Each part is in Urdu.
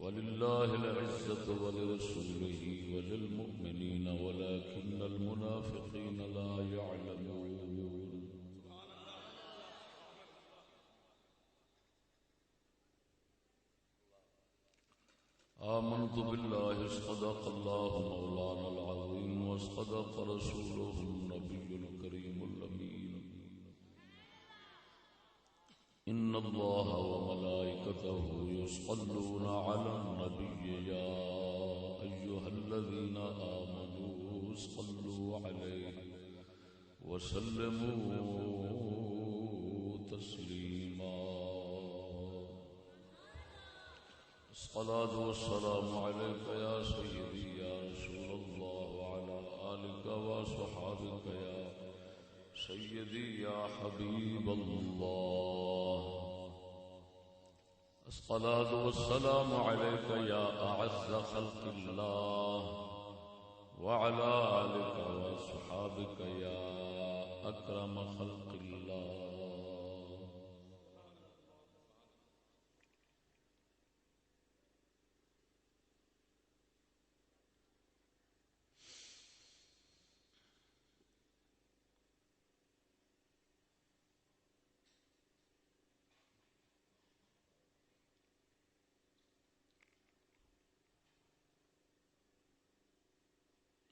ولله العزة ولرسوله وللمؤمنين ولكن المنافقين لا يعلمون. آمنت بالله صدق الله مولانا العظيم وصدق رسوله النبي الكريم الأمين. إن الله وملائكته يصلون على النبي يا أيها الذين آمنوا صلوا عليه وسلموا تسليما. الصلاة والسلام عليك يا سيدي يا رسول الله وعلى آلك وصحابك يا سيدي يا حبيب الله. الصلاة والسلام عليك يا أعز خلق الله وعلى آلك وصحابك يا أكرم خلق الله.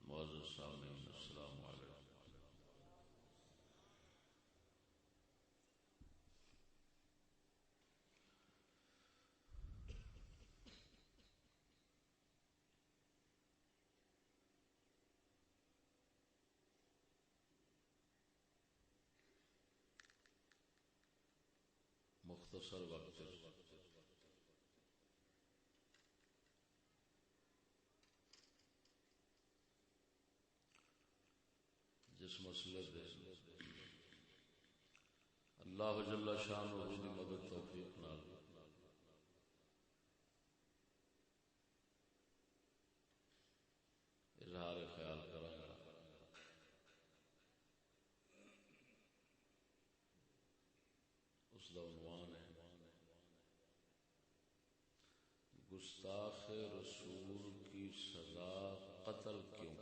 معزز سامعین السلام علیکم. مختصر وقت جس مسئلے دے اللہ جل شانہ دی مدد توفیق نال اظہار خیال کراں گا. اس کا عنوان ہے گستاخ رسول کی سزا قتل کیوں؟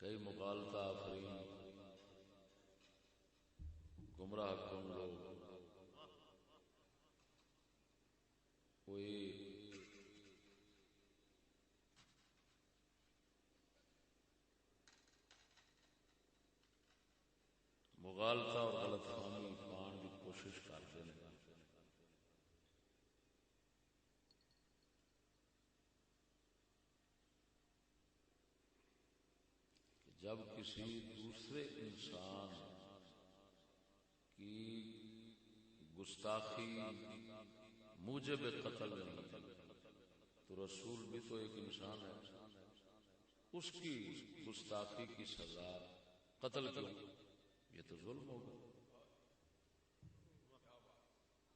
کئی مغالطہ آفرین گمراہ کن لوگ کوئی مغالطہ اور غلط فہمی پان کی کوشش کرتے ہیں. جب کسی دوسرے انسان کی گستاخی موجب قتل نہیں تو رسول بھی تو ایک انسان ہے, اس کی گستاخی کی سزا قتل کیوں؟ یہ تو ظلم ہوگا.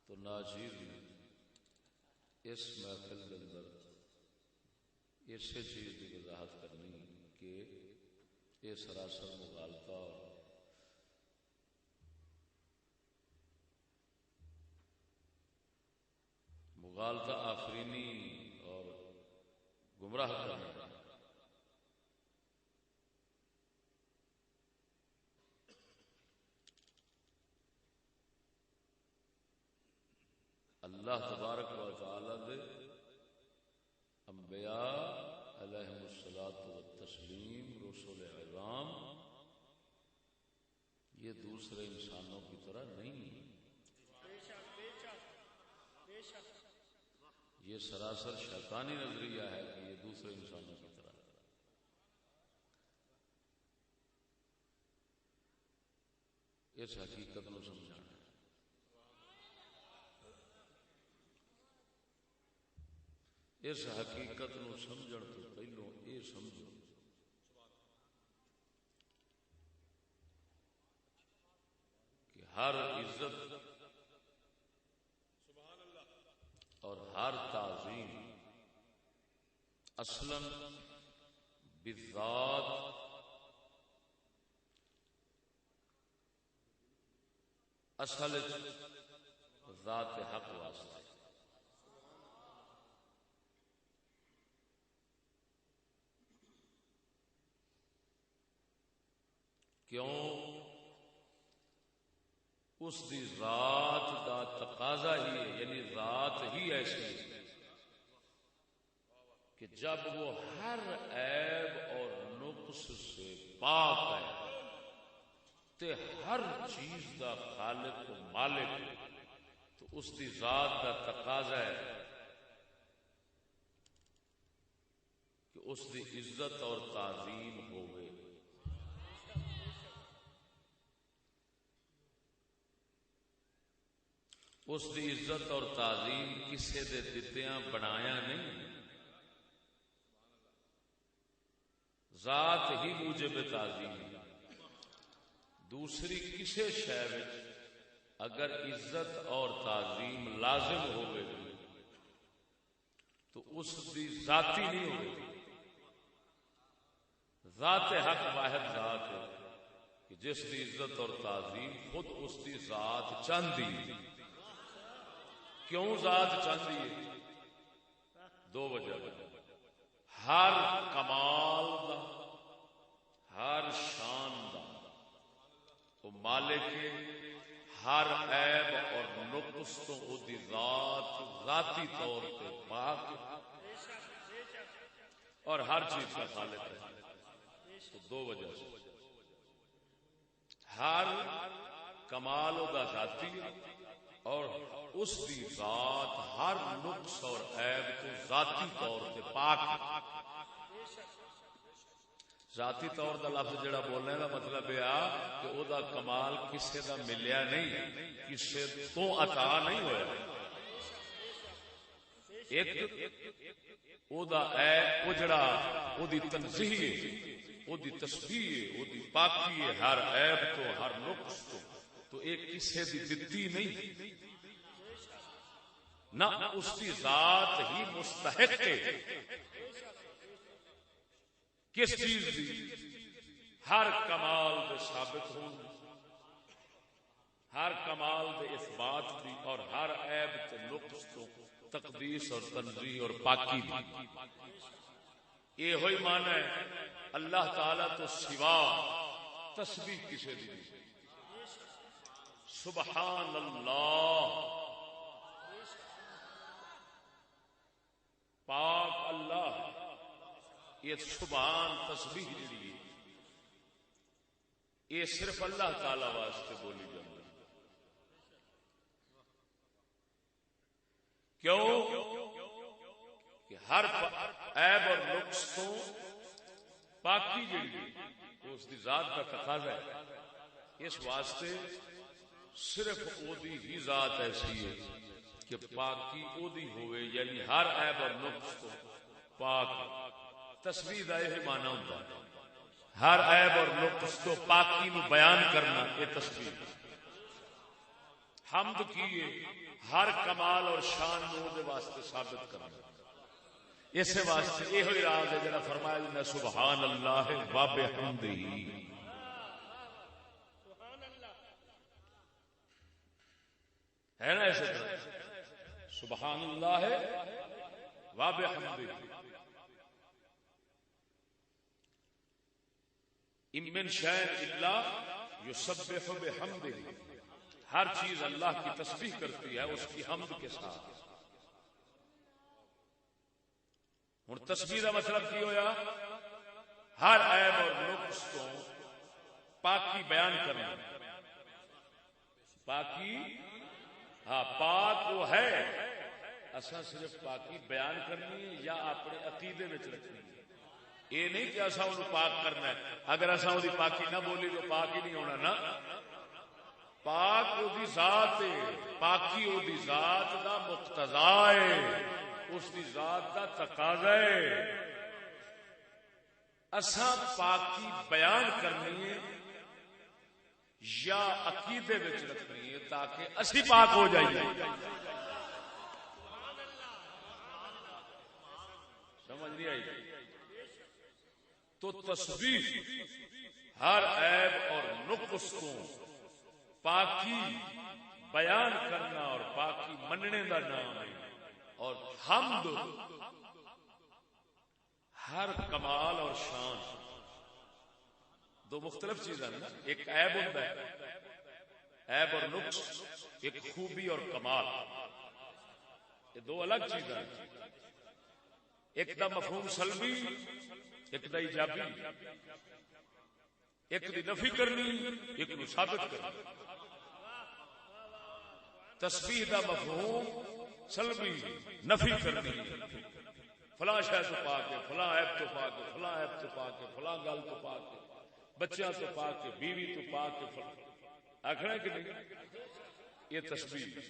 تو ناچیز نے اس محفل کے اندر اسی چیز کی وضاحت کرنی کہ یہ سراسر مغالطہ آفرینی اور گمراہ کرنا. اللہ تبارک و تعالی دے انبیاء علیہم الصلاۃ والتسلیم رسول اعظام یہ دوسرے انسانوں کی طرح نہیں ہیں. یہ سراسر شیطانی نظریہ ہے کہ یہ دوسرے انسانوں کی طرح. اس حقیقت کو سمجھانا ہے. اس حقیقت نو سمجھن تو پہلو یہ سمجھو ہر عزت اور ہر تعظیم اصلاً بالذات اصل ذات حق واسطے، کیوں؟ اس دی ذات دا تقاضا ہی ہے، یعنی ذات ہی ایسی ہے کہ جب وہ ہر عیب اور نقص سے پاک ہے تے ہر چیز دا خالق و مالک ہے، تو اس دی ذات دا تقاضا ہے کہ اس دی عزت اور تعظیم ہوئے۔ اس دی عزت اور تعظیم کسے دے دتیاں بنایا نہیں، ذات ہی موجب تعظیم ہے۔ دوسری کسے شے وچ اگر عزت اور تعظیم لازم ہوئے گی تو اس دی ذاتی نہیں ہوگی۔ ذات حق واحد ذات ہے کہ جس دی عزت اور تعظیم خود اس دی ذات چاہتی ہے۔ کیوں ذات چاہتی ہے؟ دو وجہ، ہر کمال دا، ہر شان دا وہ مالک ہے، ہر عیب اور نقص تو وہ دی ذات ذاتی طور پہ پاک ہے اور ہر چیز کا خالق ہے۔ تو دو وجہ سے ہر کمال دا ذاتی ہے اور اس دی ذات ہر نقص اور عیب تو ذاتی طور پہ پاک ہے۔ ذاتی طور دا لفظ جڑا بولنے دا مطلب ہے کہ او دا کمال کسے دا ملیا نہیں، کسے تو عطا نہیں ہویا۔ ایک او دا او جڑا او دی تنزیہ ہے، او دی تسبیح ہے، او دی پاکی ہے ہر عیب تو ہر نقص تو ایک کسے دی دتی نہیں، نہ اس کی ذات ہی مستحق ہے۔ کس چیز دی؟ ہر کمال دے ثابت ہون، ہر کمال دے اثبات دی، اور ہر عیب تے نقص تو تقدیس اور تنزیہ اور پاکی دی۔ یہ ہوئی معنی ہے اللہ تعالی تو سوا تسبیح کسے دی؟ سبحان اللہ، پاک اللہ۔ یہ سبحان تسبیح جڑی ہے یہ صرف اللہ تعالی واسطے بولی جاتی ہے۔ کیوں کہ ہر عیب اور نقص تو پاکی جڑی ہے اس دی ذات کا تقاضا ہے، اس واسطے صرف او دی ہی ذات ایسی ہے کہ پاکی او دی ہوئے، یعنی ہر عیب اور نقص تو پاک۔ تسبیح دا یہ معنی ہوتا ہے ہر عیب اور نقص تو پاکی نو بیان کرنا، یہ تسبیح۔ حمد کیے ہر کمال اور شان نو دے واسطے ثابت کرنا، اس واسطے یہ ہوئی راز ہے جڑا فرمایا جائے سبحان اللہ و بحمدہ، ہے نا ایسے سبحان اللہ و بحمدہ۔ من شیء الا یسبح بحمدہ، ہر چیز اللہ کی تسبیح کرتی ہے اس کی حمد کے ساتھ۔ ہن تسبیح کا مطلب کی ہویا؟ ہر عیب اور نقص تو پاکی بیان کرنا۔ پاکی ہاں پاک وہ ہے، اساں صرف پاکی بیان کرنی ہے یا اپنے عقیدے وچ رکھنی ہے۔ یہ نہیں کہ اساں انہوں پاک کرنا ہے، اگر اساں دی پاکی نہ بولی تو پاک ہی نہیں ہونا نا۔ پاک او دی ذات ہے، پاکی او دی ذات دا مقتضا ہے، اس دی ذات دا تقاضا ہے۔ اساں پاکی بیان کرنی ہے یا عقیدے وچ رکھنی ہے تاکہ اسی پاک ہو جائیے. سمجھ نہیں آئی؟ تو تسبیح ہر عیب اور نقص کو پاکی بیان کرنا اور پاکی مننے کا نام ہے. اور حمد ہر کمال اور شان دو مختلف چیزیں نا. ایک عیب ہوتا ہے، عیب اور نقص، ایک خوبی اور کمال، یہ دو الگ چیزیں ہیں. ایک دا مفہوم سلبی، ایک دا ایجابی. ایک دی نفی کرنی، ایک نو ثابت کرنی. تسبیح دا مفہوم سلبی، نفی کرنی، فلاں شے تو پا کے، فلاں عیب تو پا کے، فلاں عیب تو پا کے، فلاں گل تو پا کے، بچیاں تو پا کے، بیوی تو پا کے، آخر کہ نہیں؟ یہ تسبیح.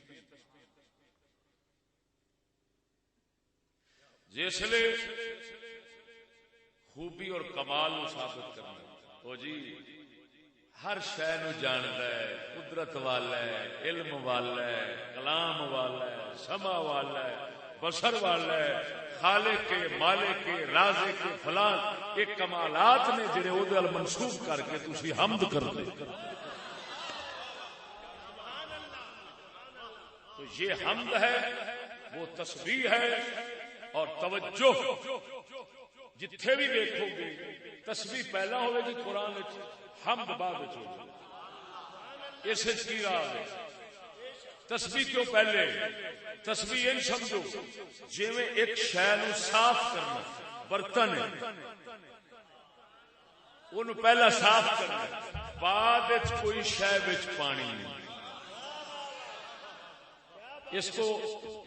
جس لئے خوبی اور کمال نو ثابت کرنا او جی ہر شے نو جاندا ہے، قدرت والا ہے، علم والا ہے، کلام والا ہے، سمع والا ہے، بصر والا ہے، خالق کے، مالک کے، رازق کے، فلاں ایک کمالات نے جڑے او دے منسوب کر کے تسی حمد کردے. تو یہ حمد ہے، وہ تسبیح ہے. اور توجہ جتھے بھی دیکھو گے تسبیح پہلا ہوئے گی قرآن حمد بعد ہوگی. اس کی راہ ہے تسبیح کیوں پہلے؟ تسبیح ان سمجھو جی میں ایک شے نو صاف کرنا، برتن ان پہلا صاف کرنا، بعد کوئی شے وچ پانی نہیں. اس کو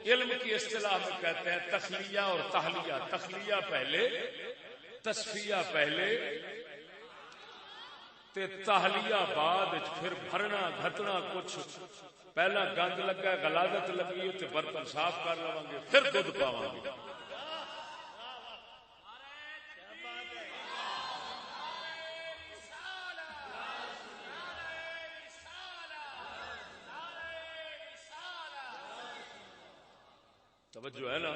علم کی اصطلاح میں کہتے ہیں تخلیہ اور تحلیہ. تخلیہ پہلے، تصفیہ پہلے تے تحلیہ بعد. پھر بھرنا گھٹنا کچھ پہلا گند لگا، غلاظت لگی تے برتن صاف کر لواں گے، پھر دودھ پاواں گے. توجہ ہے نا؟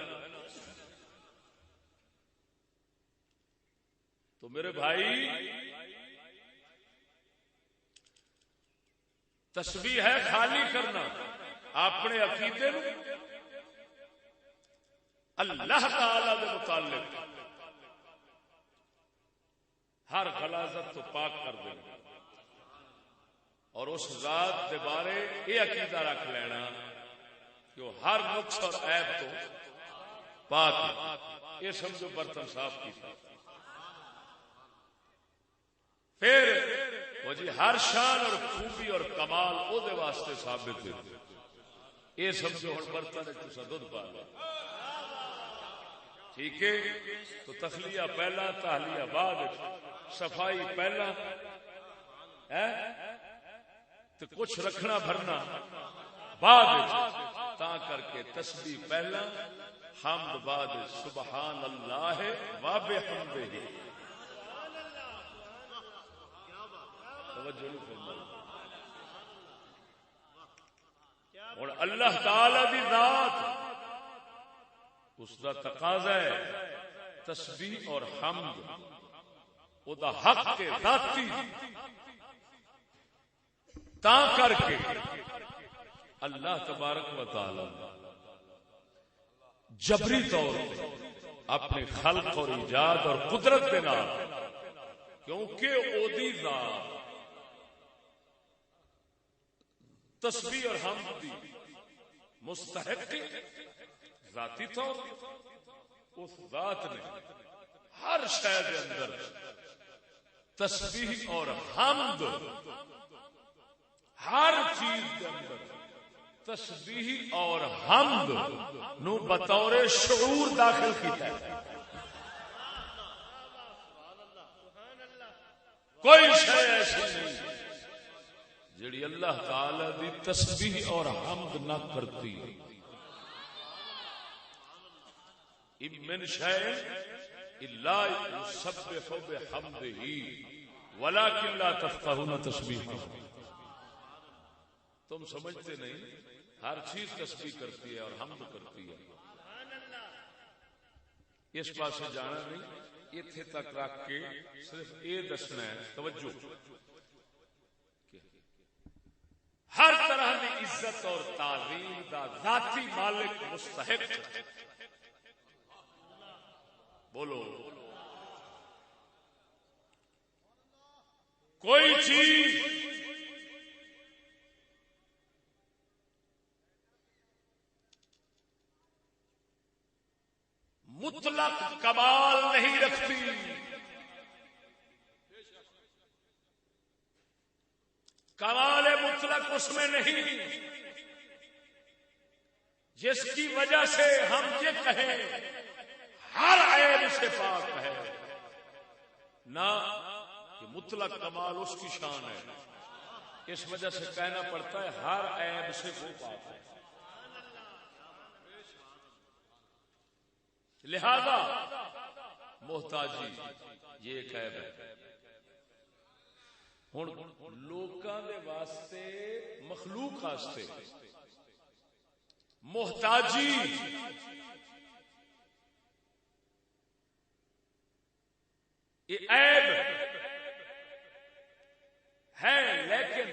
تو میرے بھائی تسبیح ہے خالی کرنا اپنے عقیدے نو اللہ تعالی دے متعلق ہر غلاظت تو پاک کر دینا، اور اس ذات دے بارے یہ عقیدہ رکھ لینا کہ وہ ہر نقص اور عیب تو پاک ہے. یہ سمجھو برتن صاف کیتا. پھر وہ جی ہر شان اور خوبی اور کمال او دے واسطے ثابت ہے. یہ سمجھو ہن برتن تسا دودھ پا لو. ٹھیک ہے؟ تو تخلیہ پہلا، تحلیہ بعد، صفائی پہلا تو کچھ رکھنا بھرنا بعد. تا کر کے تسبیح پہلا، حمد بعد. سبحان اللہ و بحمدہ. توجہ نہیں فرمائی. اور اللہ تعالی دی ذات اس دا تقاضا ہے تسبیح اور حمد او دا حق کے ذاتی. تا کر کے اللہ تبارک و تعالی جبری طور پہ اپنے خلق اور ایجاد اور قدرت کے نام، کیونکہ او دی ذات تسبیح اور حمد دی مستحق ذاتی طور اس ذات نے ہر شے دے اندر تسبیح اور حمد، ہر چیز کے اندر تسبیح اور حمد نو بطور شعور داخل کیتا ہے. کوئی شے ایسی نہیں جڑی اللہ تعالی دی تسبیح اور حمد نہ کرتی. من شیء الا یسبح بحمدہ ولکن لا تفقهون تسبیحہ. تم سمجھتے نہیں، ہر چیز تسبیح کرتی ہے اور حمد کرتی ہے. اس پاس جانا نہیں، اتنے تک رکھ کے صرف یہ دسنا ہے. توجہ، ہر طرح کی عزت اور تعظیم دا ذاتی مالک مستحق. بولو، کوئی چیز مطلق کمال نہیں رکھتی. کمال مطلق اس میں نہیں جس کی وجہ سے ہم یہ کہیں ہر عیب سے پاک ہے. نہ کہ مطلق کمال اس کی شان ہے، اس وجہ سے کہنا پڑتا ہے ہر عیب سے وہ پاک ہے. لہذا محتاجی یہ ایک عیب ہے. ہن لوکاں دے واسطے، مخلوق واسطے محتاجی یہ عیب ہے، لیکن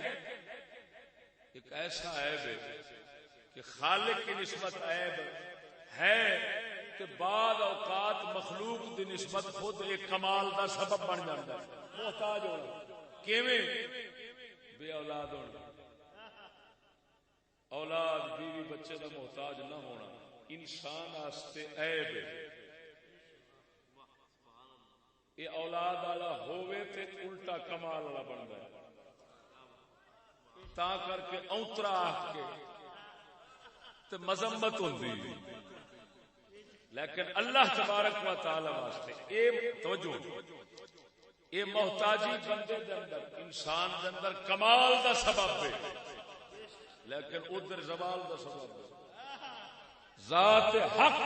ایک ایسا عیب ہے کہ خالق کی نسبت عیب ہے کہ بعض اوقات مخلوق دی نسبت خود ایک کمال دا سبب بن جاتا ہے. محتاج ہونا کیویں؟ بے اولاد ہونا، اولاد بیوی بچے دا محتاج نہ ہونا انسان واسطے عیب ہے. یہ اولاد والا ہووے تے الٹا کمال والا بنتا ہے. تا کر کے اونترا آکھ کے تے مذمت ہوندی، لیکن اللہ تبارک و تعالی واسطے اے توجہ، اے محتاجی بندے دے اندر، انسان دے اندر کمال دا سبب ہے، لیکن ادھر زوال دا سبب ہے. ذات حق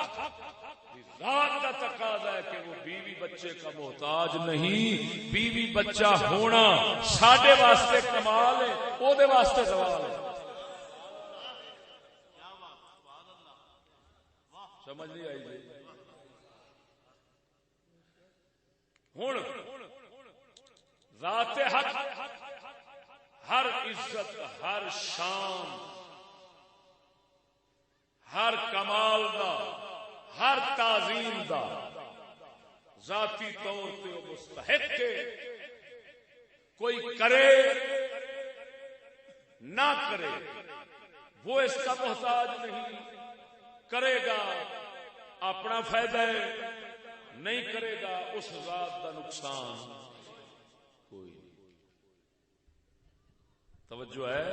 ذات کا تقاضا ہے کہ وہ بیوی بچے کا محتاج نہیں. بیوی بچہ ہونا ساڈے واسطے کمال ہے، او دے واسطے زوال ہے. سمجھ نہیں آئی جی؟ ہن ذات حق ہر عزت، ہر شان، ہر کمال دا، ہر تعظیم دا ذاتی طور پہ مستحق ہے. کوئی کرے نہ کرے وہ اس کا محتاج نہیں. کرے گا اپنا فائدہ ہے، نہیں کرے گا اس ذات کا نقصان کوئی. توجہ ہے؟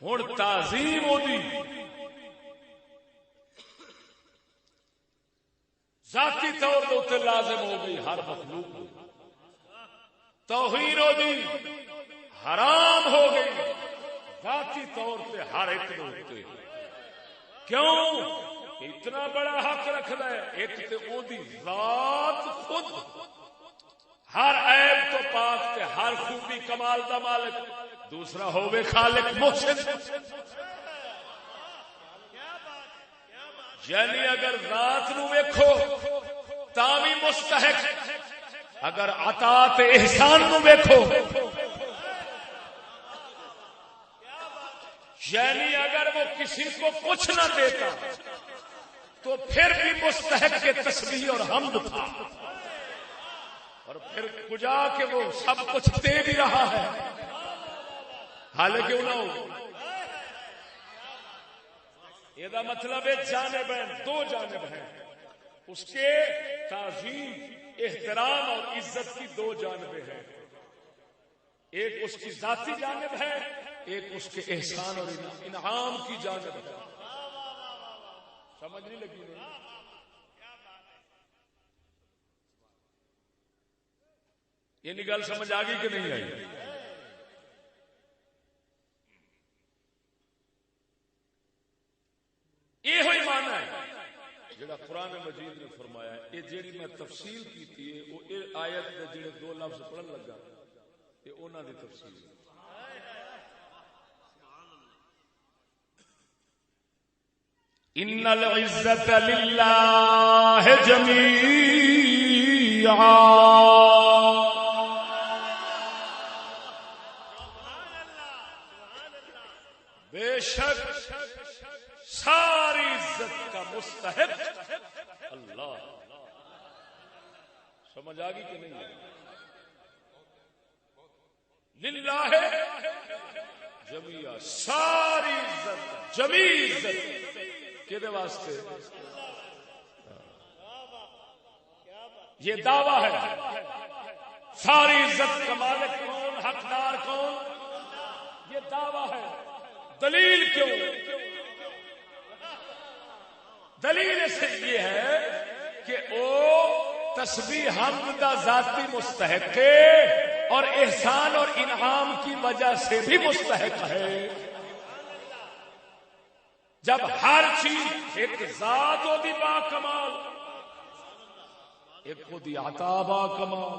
ہن تعظیم ہوتی ذاتی طور پر لازم ہو گئی ہر مخلوق کو. توہین ہوتی حرام ہو گئی ذاتی طور پہ ہر ایک ہوتے. کیوں؟ اتنا بڑا حق رکھنا ہے. ایک تے او دی ذات خود ہر عیب تو پاک تے ہر خوبی کمال دا مالک. دوسرا ہوے خالق محسن. یعنی اگر ذات نو ویکھو تاں وی مستحق، اگر عطا تے احسان نو ویکھو یعنی اگر وہ کسی کو کچھ نہ دیتا تو پھر بھی مستحق کے تسبیح اور حمد تھا. اور پھر کجا کے وہ سب کچھ دے بھی رہا ہے حالانکہ نہ ہو. یہ مطلب ہے جانب ہیں، دو جانب ہیں. اس کے تعظیم، احترام اور عزت کی دو جانبیں ہیں. ایک اس کی ذاتی جانب ہے، ایک اس کے احسان اور انعام کی جانب ہے. سمجھ نہیں لگی نہیں؟ یہ گل سمجھ آ گئی کہ نہیں آئی؟ یہ ہوئی معنی ہے جڑا قرآن مجید نے فرمایا ہے. یہ جیڑی میں تفصیل کی تھی وہ آیت دے جڑے دو لفظ پڑھن لگا یہ انہاں دی تفصیل ہے. ان العزت للہ جمیعا، بے شک ساری عزت کا مستحق اللہ. سمجھ آ گئی کہ نہیں؟ للہ جمیعا، ساری عزت، جمیع عزت کدے واسطے؟ یہ دعویٰ ہے ساری عزت کا مالک کون، حقدار کون؟ یہ دعویٰ ہے. دلیل کیوں؟ دلیل سے یہ ہے کہ او تسبیح حمد دا ذاتی مستحق ہے اور احسان اور انعام کی وجہ سے بھی مستحق ہے. جب ہر چیز ایک ذات ہوتی با کمال، ایک خود عطا با کمال،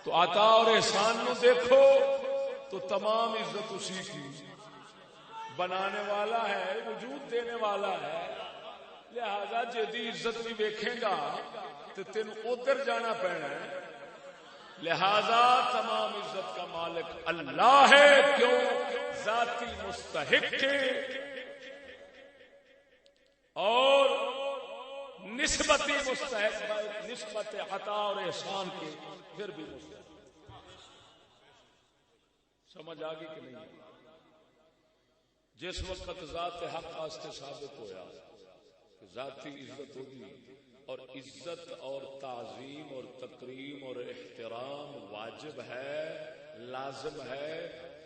تو عطا اور احسان نو دیکھو تو تمام عزت اسی کی. بنانے والا ہے، وجود دینے والا ہے، لہذا جدی عزت بھی دیکھے گا تو تین ادھر جانا پینا ہے. لہذا تمام عزت کا مالک اللہ ہے. کیوں؟ ذاتی مستحق ہے اور نسبتی مستحق ہے، نسبت عطا اور احسان کے پھر بھی مستحق. سمجھ آ گئی کہ نہیں؟ جس وقت ذات حق واسطے ثابت ہویا کہ ذاتی عزت ہوگی اور عزت اور تعظیم اور تکریم اور احترام واجب ہے، لازم ہے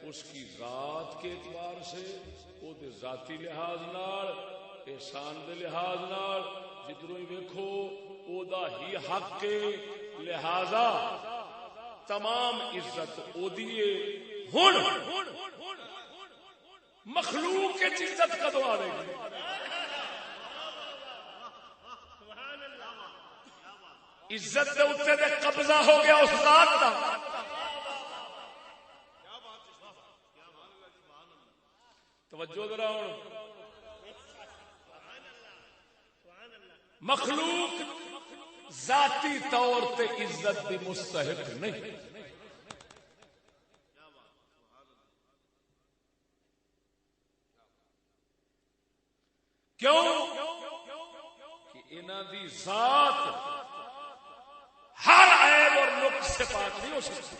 اس کی ذات کے اعتبار سے، وہ دے ذاتی لحاظ نال، احسان دے لحاظ نال، جدھروں ہی ویکھو او دا ہی حق کے، لہذا تمام عزت او دیے. ہن مخلوق کے عزت کدو آئے گی؟ عزت دے اوتے تے قبضہ ہو گیا اس ذات دا. توجہ ذرا ہوں. مخلوق ذاتی طور تے عزت دی مستحق نہیں. کیوں؟ کہ انہاں دی ذات ہر عیب اور نقص سے پاک نہیں ہو سکتی.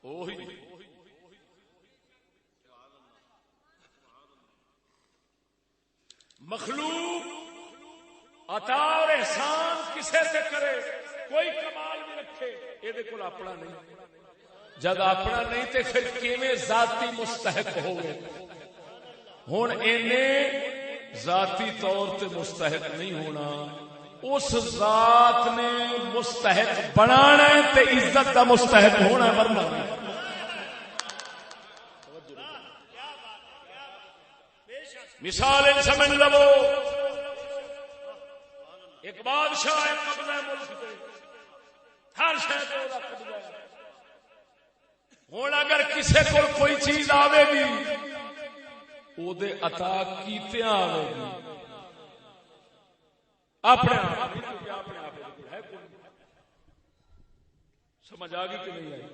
وہی مخلوق عطا اور احسان کسے سے کرے، کوئی کمال بھی رکھے، یہ کول اپنا نہیں. جب اپنا نہیں تے پھر کیویں ذاتی مستحق ہو گئے؟ ہن انہیں ذاتی طور تے مستحق نہیں ہونا، اس ذات نے مستحق بنانا ہے تے عزت دا مستحق ہونا ہے، ورنہ نہیں. مثال سمجھ لو، ایک بادشاہ ہے، قبضہ ملک پہ، ہر شہر پہ وہ قبضہ ہے. ہوں اگر کسی کو کوئی چیز آئے گی وہ عطا کیتے آئے گی اپنے آپ ہے. سمجھ آ گئی کہ نہیں آئی؟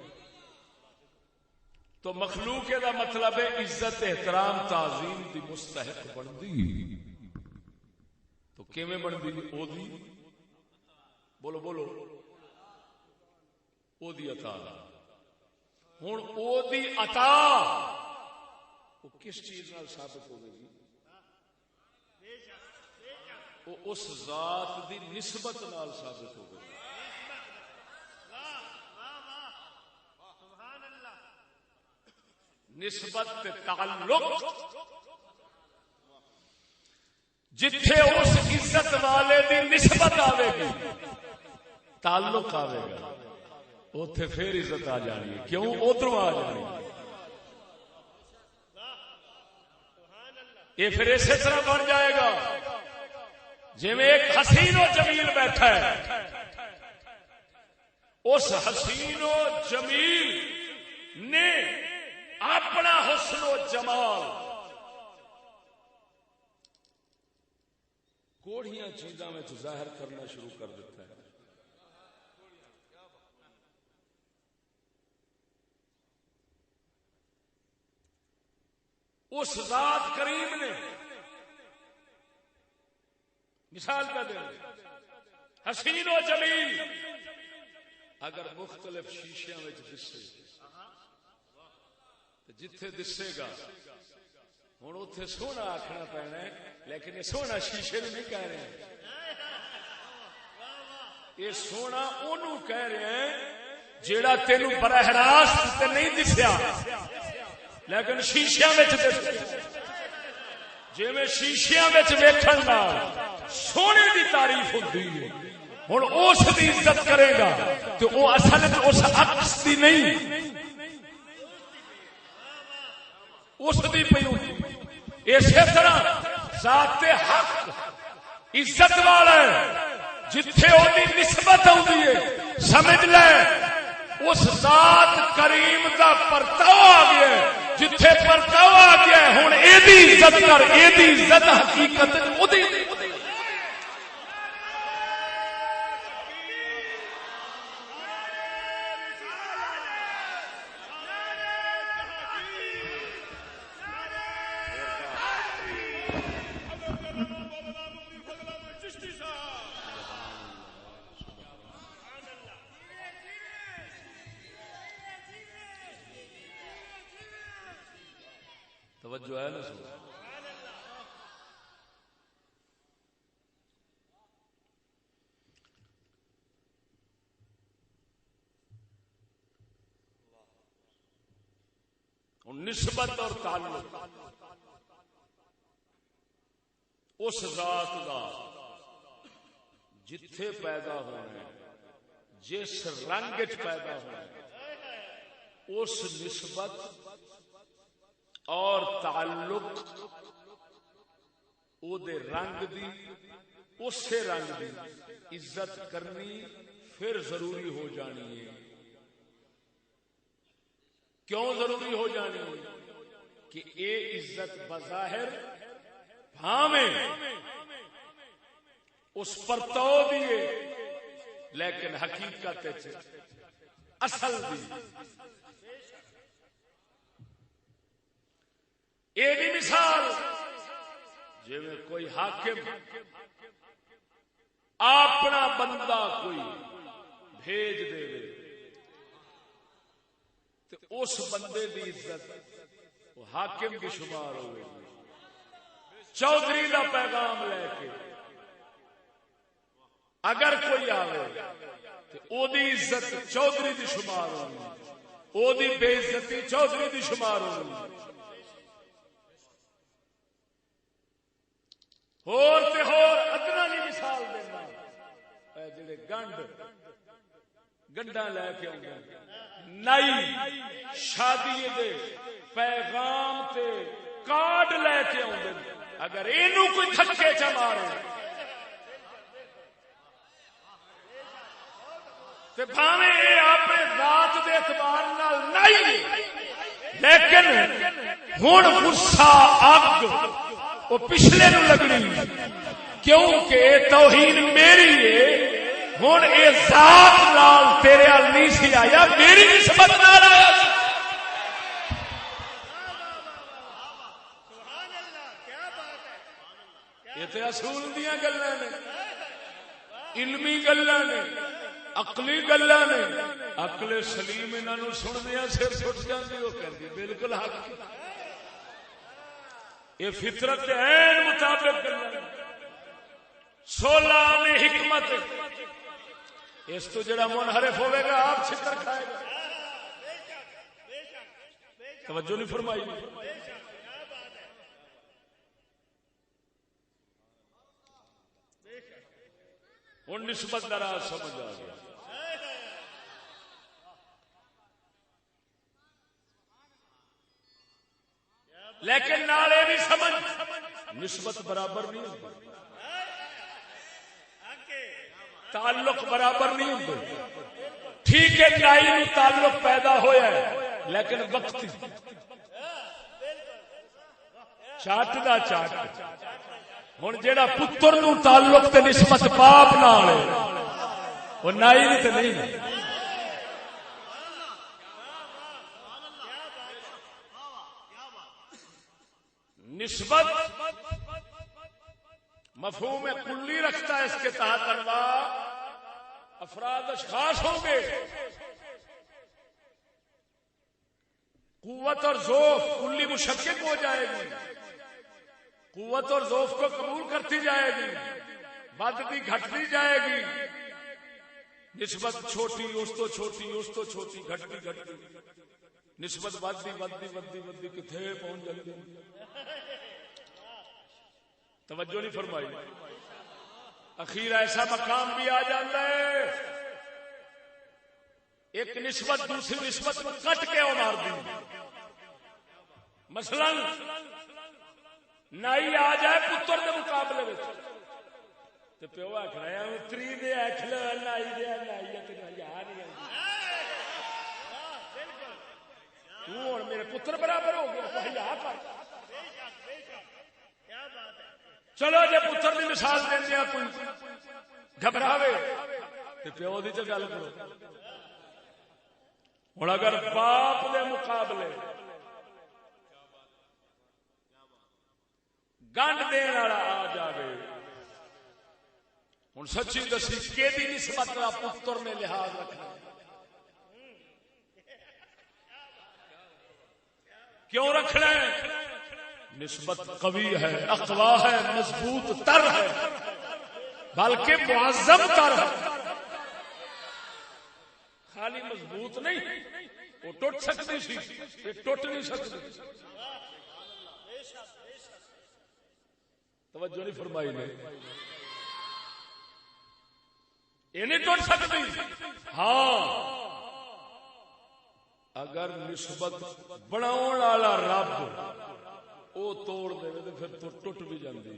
تو مخلوق دا مطلب ہے عزت احترام تعظیم دی مستحق بندی. تو کیویں بندی؟ او دی بولو بولو او دی عطا. ہن او دی عطا وہ کس چیز نال ثابت ہوگی؟ وہ اس ذات دی نسبت نال ثابت ہوگی. نسبت تعلق جتھے اس عزت والے دی نسبت آئے گی، تعلق آئے گا، اوتھے پھر عزت آ جانی ہے. کیوں؟ ادھروں آ جانی ہے. یہ پھر اسی طرح بن جائے گا جی میں ایک حسین و جمیل بیٹھا ہے، اس حسین و جمیل نے اپنا حسن و جمال تھوڑیاں چیزاں میں ظاہر کرنا شروع کر دیتا ہے. اس ذات کریم نے مثال کا دیں حسین و جمیل اگر مختلف شیشیاں میں دسے جتھے دسے گا ہوں اتنے سونا آخنا پینا ہے لیکن یہ سونا شیشے میں نہیں کہہ رہے ہیں یہ سونا انہوں کہہ رہے ہیں جیڑا تینوں براہ راست نہیں دسیا لیکن شیشیاں جی میں شیشیاں ویکھن دا سونے دی تعریف ہوتی ہے ہوں اس کی عزت کرے گا تو وہ اصل اس عکس دی نہیں اس دی پئی ہوتی. اسی طرح ذات حق عزت والا ہے جتھے وہ نسبت آتی ہے سمجھ لے اس ذات کریم دا پرتاؤ آ گیا جتھے پرتاؤ آ گیا ہوں یہ عزت کر یہ عزت حقیقت توجہ ہے نا سو. نسبت اور تعلق اس ذات کا جتھے پیدا ہونا ہے جس رنگ پیدا ہونا ہے اس نسبت اور تعلق او دے رنگ دی اسے رنگ دی عزت کرنی پھر ضروری ہو جانی ہے. کیوں ضروری ہو جانی ہے کہ اے عزت بظاہر بھاویں اس پر تو دیے لیکن حقیقت اصل دی. یہ بھی مثال جی میں کوئی حاکم اپنا بندہ کوئی بھیج دے تو اس بندے دی عزت وہ حاکم کی شمار ہوئے. چودھری کا پیغام لے کے اگر کوئی آئے تو او دی عزت چودھری دی شمار ہوگی او دی بے عزتی چودھری دی شمار ہوگی. ہور تے ہور ادنا نہیں مثال دینا اے جڑے گنڈا لے کے آؤں نائی شادی دے پیغام تے کارڈ لے کے آؤں اگر اینو کوئی تھکے چا مارے تے بھاویں اے اپنے ذات دے اعتبار نال نہیں لیکن ہن غصہ اگ وہ پچھلے نو لگنی کیونکہ توہین میری ہے ہوں یہ ذات نال تیرے ال نہیں سی آیا میری نسبت نال آیا. یہ تو اصول دیا گلاں نے علمی گلاں نے عقلی گلاں نے. عقل سلیم انہاں سندیاں سر سٹ جاندی وہ کہندی بالکل حق. یہ فطرت عین مطابق سولہ میں حکمت اس تو جڑا منحرف ہوئے گا آپ چھتر کھائے گا. توجہ نہیں فرمائی. ہوں نسبت کا راز سمجھ آ گیا. لیکن نالے بھی سمجھ نسبت برابر نہیں ہوتی تعلق برابر نہیں ہوتے. ٹھیک ہے نائی تعلق پیدا ہویا ہے لیکن وقت چاٹ دا چاٹ ہوں جیڑا پتر نو تعلق تے نسبت باپ نال ہے وہ نائی نہیں تے نہیں. نسبت مفہوم کلی رکھتا ہے. اس کے تحت انواع افراد اشخاص ہوں گے. قوت اور ذوف کلی مشکک ہو جائے گی. قوت اور ذوف کو قبول کرتی جائے گی, بدتی گھٹتی جائے گی. نسبت چھوٹی اس تو چھوٹی اس تو چھوٹی گھٹتی گھٹتی نسبت بدتی بدتی بدتی بدتی کتنے پہنچ جاتی. توجہ نہیں فرمائی. اخیر ایسا مقام بھی آ جاتا ہے ایک نسبت دوسری نسبت کو کٹ کے مار دی. مثلا نائی آ جائے پتر کے مقابلے میں تو پیو آخنا اتری دے آخل نائی دیا نائی یار میرے پتر برابر ہو گیا. چلو جی پتر کی مثال دیا کوئی گھبراوے تو پیو کی تو گل کرو. ہوں اگر باپ کے مقابلے گنڈ دین والا آ جائے ہوں سچی دسی کہ نسبت کا پتر نے لحاظ رکھنا. کیوں رکھنا ہے؟ نسبت قوی ہے, اقوا ہے, مضبوط تر ہے, بلکہ معظم تر ہے. خالی مضبوط نہیں, وہ ٹوٹ سکتی سی, یہ ٹوٹ نہیں سکتی. توجہ نہیں فرمائی نے. یہ نہیں ٹوٹ سکتی. ہاں اگر نسبت بناؤ والا رب وہ توڑ دے تو پھر تو ٹوٹ بھی جاندی.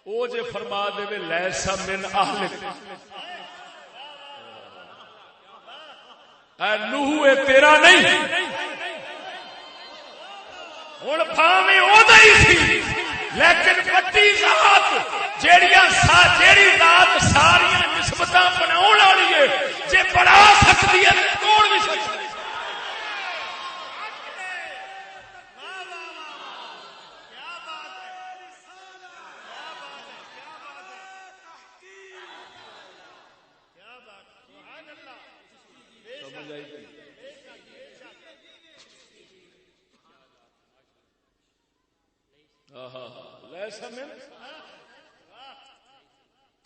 وہ جے فرما دے لیسا من اہلک اے نوح اے تیرا نہیں, ہن بھاویں اودا ہی سی لیکن وڈی ذات جیڑی ذات ساری نسبتاں بناؤ والی ہے جے بڑھا سکتی ہے توڑ بھی سکتی ہے.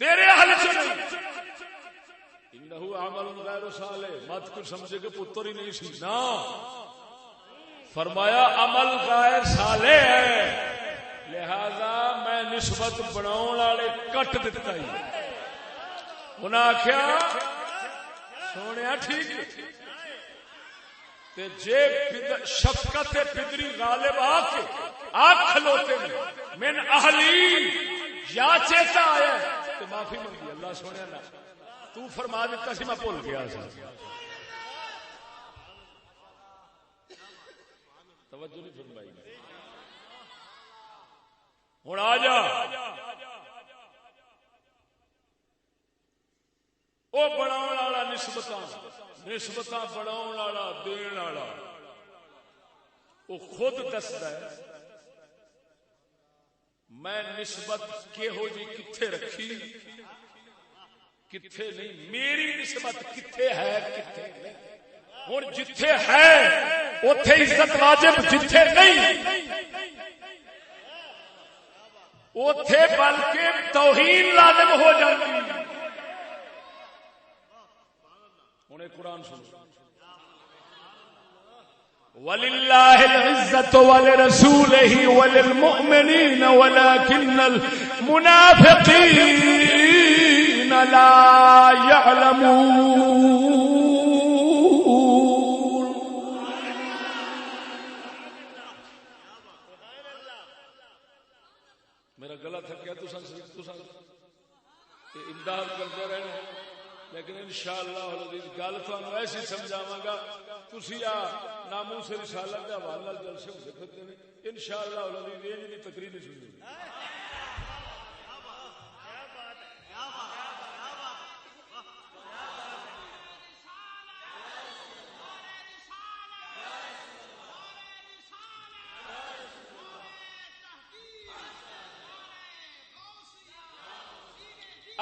تیرے حل سے نہیں انہو عمل غیر صالح مت کو سمجھے کہ پتر ہی نہیں سی نا. فرمایا عمل غیر صالح ہے لہذا میں نسبت بناؤ والے کٹ دیتا ہی. انہیں آخیا سونے ٹھیک تے جے شفقت پدری غالب آ کے آگ کھلوتے من اہلی یا چیتا آیا تو معافی منگی. اللہ سونے نہ تو فرما دیتا سی میں بھول گیا سا. توجہ نہیں فرمائی. ہوں آ جا وہ بناؤ والا نسبت بناؤ والا دین والا وہ خود دستا ہے میں نسبت کہو جی کتھے رکھی کتھے نہیں. میری نسبت کتھے ہے کتھے نہیں. اور جتھے ہے اوتھے عزت واجب, جتھے نہیں اوتھے بلکہ توہین لازم ہو جاتی. انہیں قرآن سنو وَلِلَّهِ الْعِزَّةُ وَلِرَسُولِهِ وَلِلْمُؤْمِنِينَ وَلَكِنَّ الْمُنَافِقِينَ لَا يَعْلَمُونَ. میرا گلا تھکیا تو امداد کرتے رہنا لیکن انشاءاللہ گل تھانوں ایسی سمجھاواں گا تسی ناموس رسالت کے حوالے جلسے ہوتے پھرتے ہیں انشاءاللہ تقریر نہیں سنی.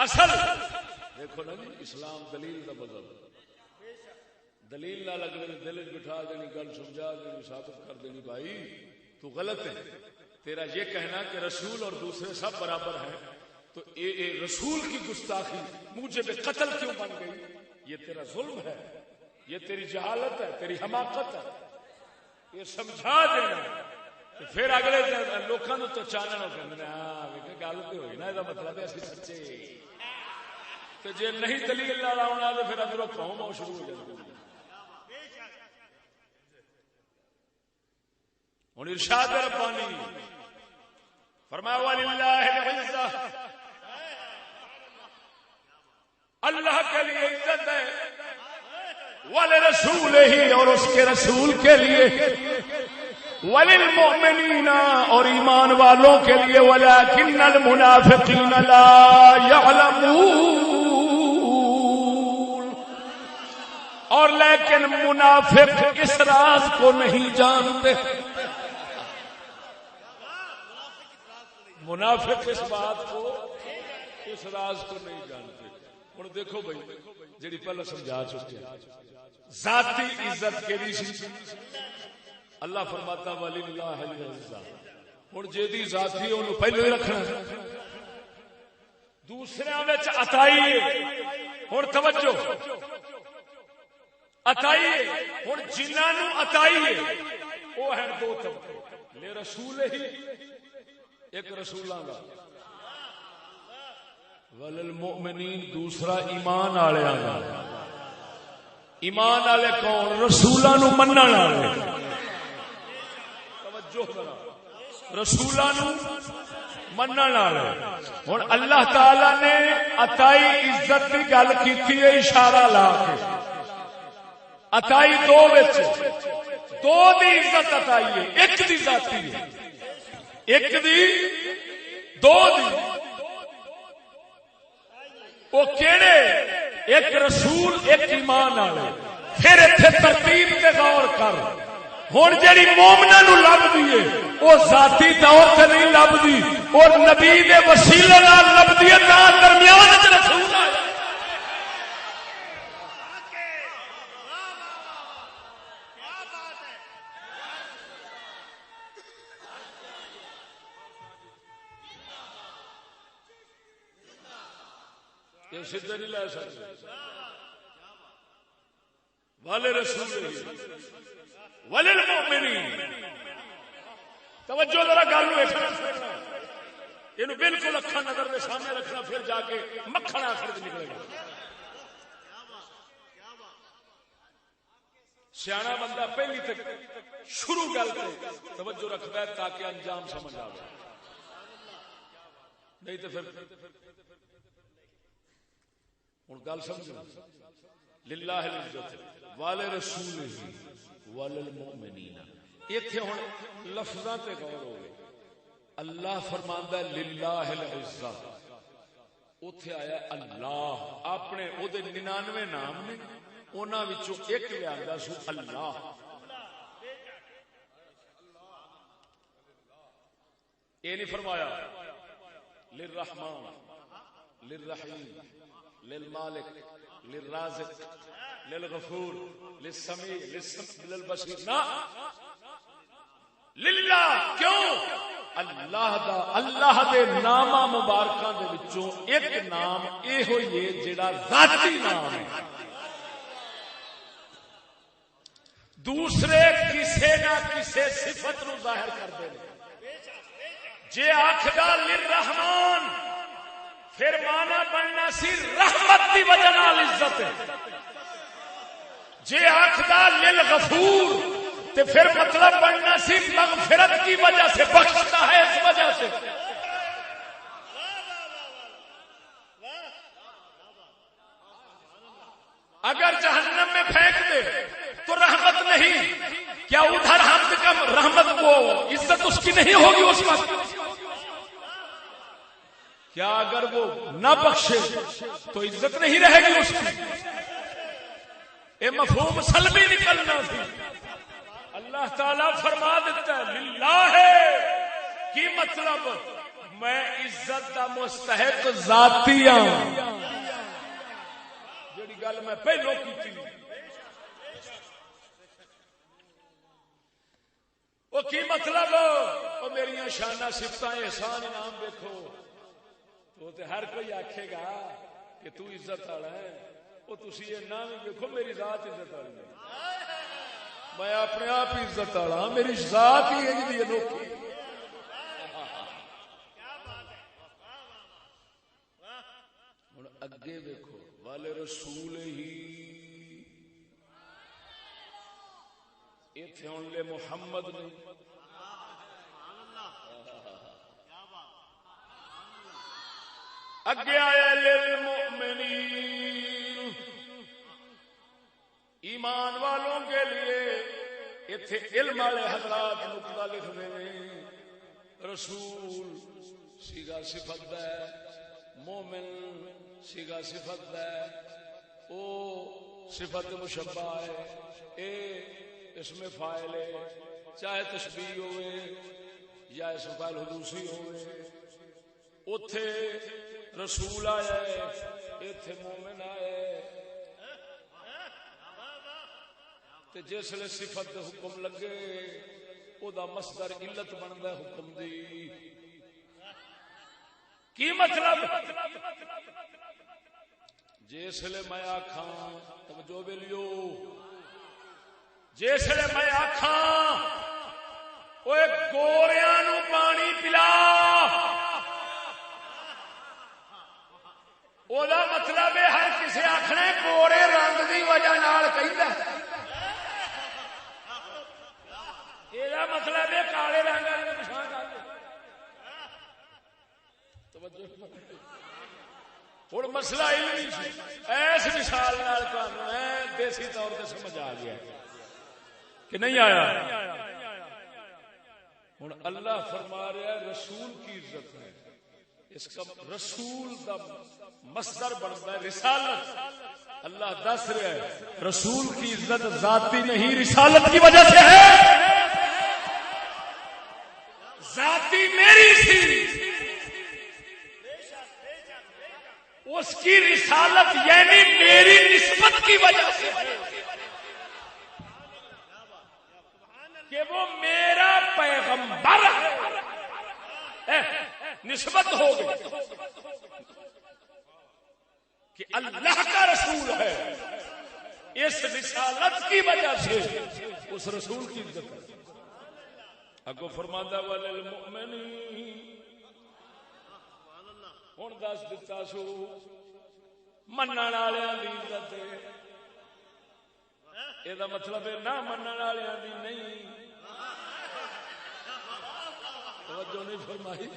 اصل دیکھو نا جی، اسلام دلیل کا بدل، دلیل نہ لگنے دل بٹھا دینی، گل سمجھا دینی، ثابت کر دینی بھائی تو غلط ہے۔ تیرا یہ کہنا کہ رسول اور دوسرے سب برابر ہیں تو اے رسول کی گستاخی موجب قتل کیوں بن گئی؟ یہ تیرا ظلم ہے، یہ تیری جہالت ہے، تیری حماقت ہے، یہ سمجھا دینا۔ پھر اگلے لوگوں نے تو چانن کہ ہاں گل تو ہوئی نا، یہ مطلب ہے اسی سچے، تو جی نہیں دلیل نہ لاؤنا تو پھر ادھر قوم آؤ شروع ہو جاتی۔ ہوں ارشاد ربانی فرمایا وَلِلَّهِ الْعِزَّةُ، اللہ کے لیے عزت ہے، وَلِرَسُولِهِ، اور اس کے رسول کے لیے، وَلِلْمُؤْمِنِينَ، اور ایمان والوں کے لیے، وَلَكِنَّ الْمُنَافِقِينَ لَا يَعْلَمُونَ، اور لیکن منافق اس راز کو نہیں جانتے۔ منافق اس بات کو، اس راز کو نہیں جانتے۔ اور دیکھو بھائی جڑی پہلے سمجھا چکے ذاتی عزت کے لیے اللہ فرماتا وَلِلَّهِ الْعِزَّةُ، ہن جیدی ذاتی اونوں پہلے رکھنا، دوسریاں وچ عطائی ہے۔ ہن توجہ، عطائی ہے، ہن جنہاں نوں عطائی ہے وہ ہیں دو طبقے، لے رسول ہی ایک رسولاں دا، وللمؤمنین دوسرا ایمان والےاں دا۔ ایمان والے کون؟ رسولاں نوں منن والے، توجہ کرا، رسولاں نوں منن والے۔ ہن اللہ تعالی نے عطائی عزت کی گل کیتی ہے اشارہ لا کے، عطائی دو وچ دو دی عزت عطائی ہے، ایک دی ذاتی ہے، ایک دی دو دی۔ وہ کیڑے؟ ایک رسول ایک ایمان والے۔ پھر اتنے ترتیب تے غور کر، ہن جڑی مومناں نوں لبدی ہے وہ ذاتی طور تے نہیں لبدی، اور نبی دے وسیلے نال لبدی ہے، تاں درمیان وچ رسول آیا۔ یہ سیدھے نہیں لے سکتے۔ وَلِرَسُولِهِ وَلِلْمُؤْمِنِينَ، توجہ ذرا گل ویکھنا، یہ بالکل اکھاں نظر دے سامنے رکھنا، پھر جا کے مکھن آخر نکلے گا۔ سیاح بندہ پہلی تک شروع گل کرے توجہ رکھتا ہے تاکہ انجام سمجھ آئے، نہیں تو پھر ہوں گل سمجھنا۔ للہ العزت ولرسولہ وللمؤمنین، ایتھے ہن لفظاں تے غور ہوئے۔ اللہ فرماندا ہے للہ العزت، اوتھے آیا اللہ، اپنے او دے 99 نام نے، انہاں وچوں ایک لیا سو اللہ۔ یہ نہیں فرمایا للرحمن للرحیم للمالک للرازق للغفور للسمیع للبصیر، نہ للہ۔ کیوں؟ اللہ دا، اللہ دے ناماں مبارکاں دے وچوں ایک نام اے ہوئی ہے جڑا ذاتی نام ہے، دوسرے کسے نہ کسے صفت نو ظاہر کردے نے۔ جے آکھدا للرحمن پھر مانا بننا سی رحمت دی وجہ نال عزت ہے، جے آکھدا للغفور تے پھر مطلب بننا سی مغفرت کی وجہ سے، بخشتا ہے اس وجہ سے۔ اگر جہنم میں پھینک دے تو رحمت نہیں، کیا ادھر حمد کا رحمت وہ عزت اس کی نہیں ہوگی اس وقت؟ کیا اگر وہ نہ بخشے تو عزت نہیں رہے گی اس کی؟ یہ مفہوم سلبی نکلنا تھی. اللہ تعالی فرما دیتا ہے للہ کی مطلب میں عزت دا مستحق ذاتی ہوں. جڑی گل میں پہلو کی تھی وہ کی مطلب وہ میری شانہ صفتاں احسان انعام دیکھو تو ہر کوئی آکھے گا کہ تو عزت والا ہے. وہ تسی یہ نہ دیکھو میری ذات عزت والی ہے. میں اپنے آپ ہی عزت والا ہوں. میری ذات ہی ہے جی انوکھی. ہن اگے دیکھو والے رسول ہی ایتھے ہن لے محمد نے اگے آیا للمؤمنین ایمان والوں کے لیے. ایتھے علم والے حضرات نقطہ لکھ دے رسول صیغہ صفت ہے, مومن صیغہ صفت ہے, او صفت مشبہ ہے, اے اسم فاعل ہے, چاہے تشبیہ ہوئے یا اسم فاعل حدوثی ہوئے. اوتھے رسول آیا ہے, ایتھے مومن آیا ہے. تے جس لے صفت دے حکم لگے او دا مصدر علت بندا ہے حکم دی. کی مطلب جس لے میں آکھاں توجہ بیلیو جس لے میں آکھاں اوے گوریاں نو پانی پلا او دا مطلب ہے ہر کسے آکھنا گورے رنگ دی وجہ نال کہندا اے دا مطلب ہے کالے رنگ والے پچھان کر دے. توجہ ہن مسئلہ علمی سی ایس مثال نال تانوں دیسی طور تے سمجھ آ گیا کہ نہیں آیا. ہن اللہ فرما رہا ہے رسول کی عزت ہے. اس کا رسول دا مصدر بنتا ہے رسالت. اللہ دس رہا ہے رسول کی عزت ذاتی نہیں رسالت کی وجہ سے ہے. ذاتی میری تھی, اس کی رسالت یعنی میری نسبت کی وجہ سے ہے کہ وہ میرا پیغمبر ہے. نسبت ہو گئی کہ اللہ کا رسول ہے. اس رسالت کی وجہ سے اس رسول کی عزت ہے. اگو فرماتا وللمؤمنین ہن دس دتا سو منن والےاں دی عزت ہے. اے دا مطلب ہے نہ منن والےاں دی نہیں. توجہ نہیں فرمائی.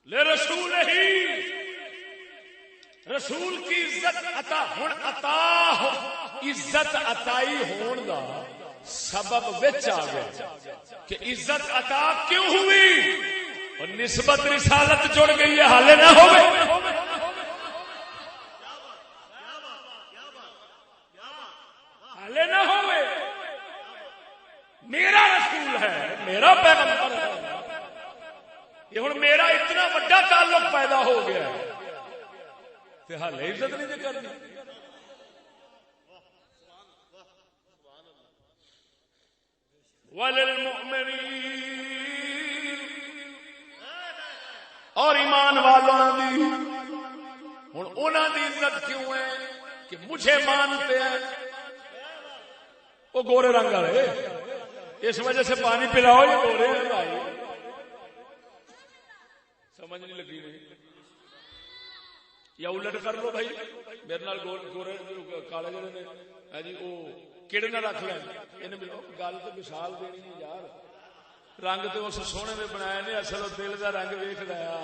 لے رسول ہی رسول کی عزت عطا ہن عطا عزت عطائی ہون دا سبب وچ آ گیا کہ عزت عطا کیوں ہوئی اور نسبت رسالت جڑ گئی ہے حالے نہ ہوئے. حالے نہ ہوئے. میرا رسول ہے, میرا پیغمبر ہے. یہ ہن میرا اتنا بڑا تعلق پیدا ہو گیا ہے تے حالے عزت نہیں کرنی. وللمؤمنین اور ایمان والوں دی ہن انہاں دی عزت کیوں ہے کہ مجھے مانتے ہیں وہ گورے رنگ والے. اس وجہ سے پانی پلاؤ یہ گورے ہیں بھائی. سمجھ نہیں لگی نہیں یا الٹ کر لو بھائی میرے نال گورے کالے جڑے نے جی وہ کہڑے نہ رکھ لیں گل تو مثال دینی ہے یار رنگ تو اس سونے میں بنایا نے اصل دل کا رنگ ویخ لیا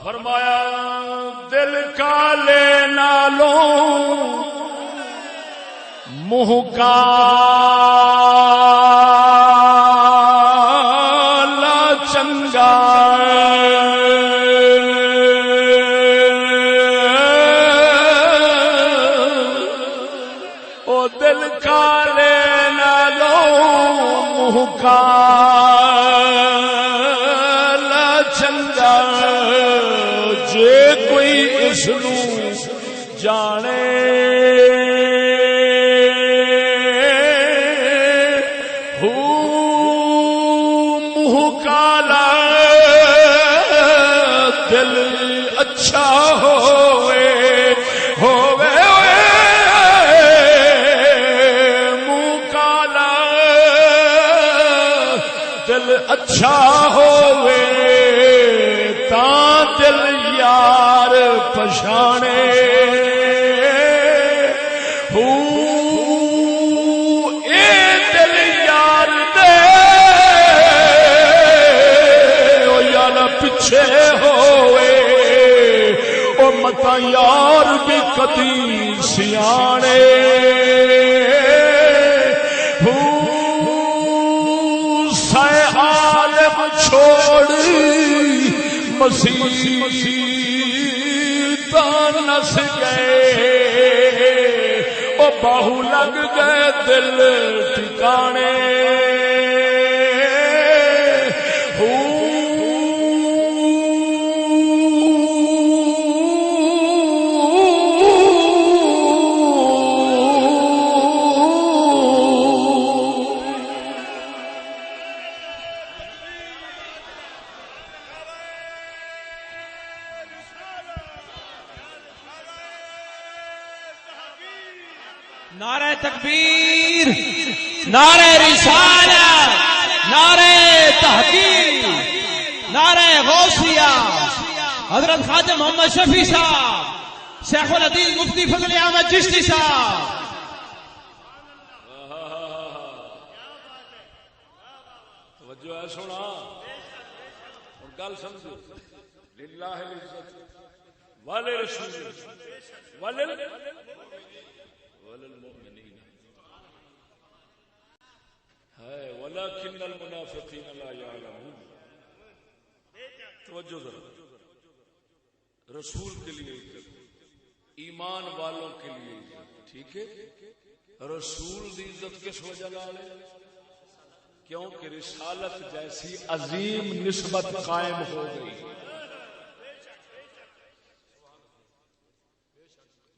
فرمایا دل کالے نالوں منہ کالا چنگا او دل کالے نالوں منہ کالا چنگا جے کوئی اس نو جانے دل اچھا ہوئے منہ کالا دل اچھا ہوئے تاں دل یار پچھانے اے دل یار دے او یار پیچھے ہوئے او متا یار بھی کدی سیانے سائے عالم چھوڑی مسیح نس گئے او باہو لگ گئے دل ٹھکانے نعرہ تکبیر، نعرہ رسالت، نعرہ تحقیق، نعرہ غوثیہ، حضرت خواجہ محمد شفیع صاحب، شیخ الحدیث مفتی فضل احمد چشتی صاحب. توجہ ہے سونا اور گل سمجھو للہ العزت ولرسول وللمؤمنین ہے ولکن المنافقین لا یعلمون. توجہ ذرا رسول کے لیے ایمان والوں کے لیے ٹھیک ہے. رسول دی عزت کس وجہ نال ہے؟ کیونکہ رسالت جیسی عظیم نسبت قائم ہو گئی.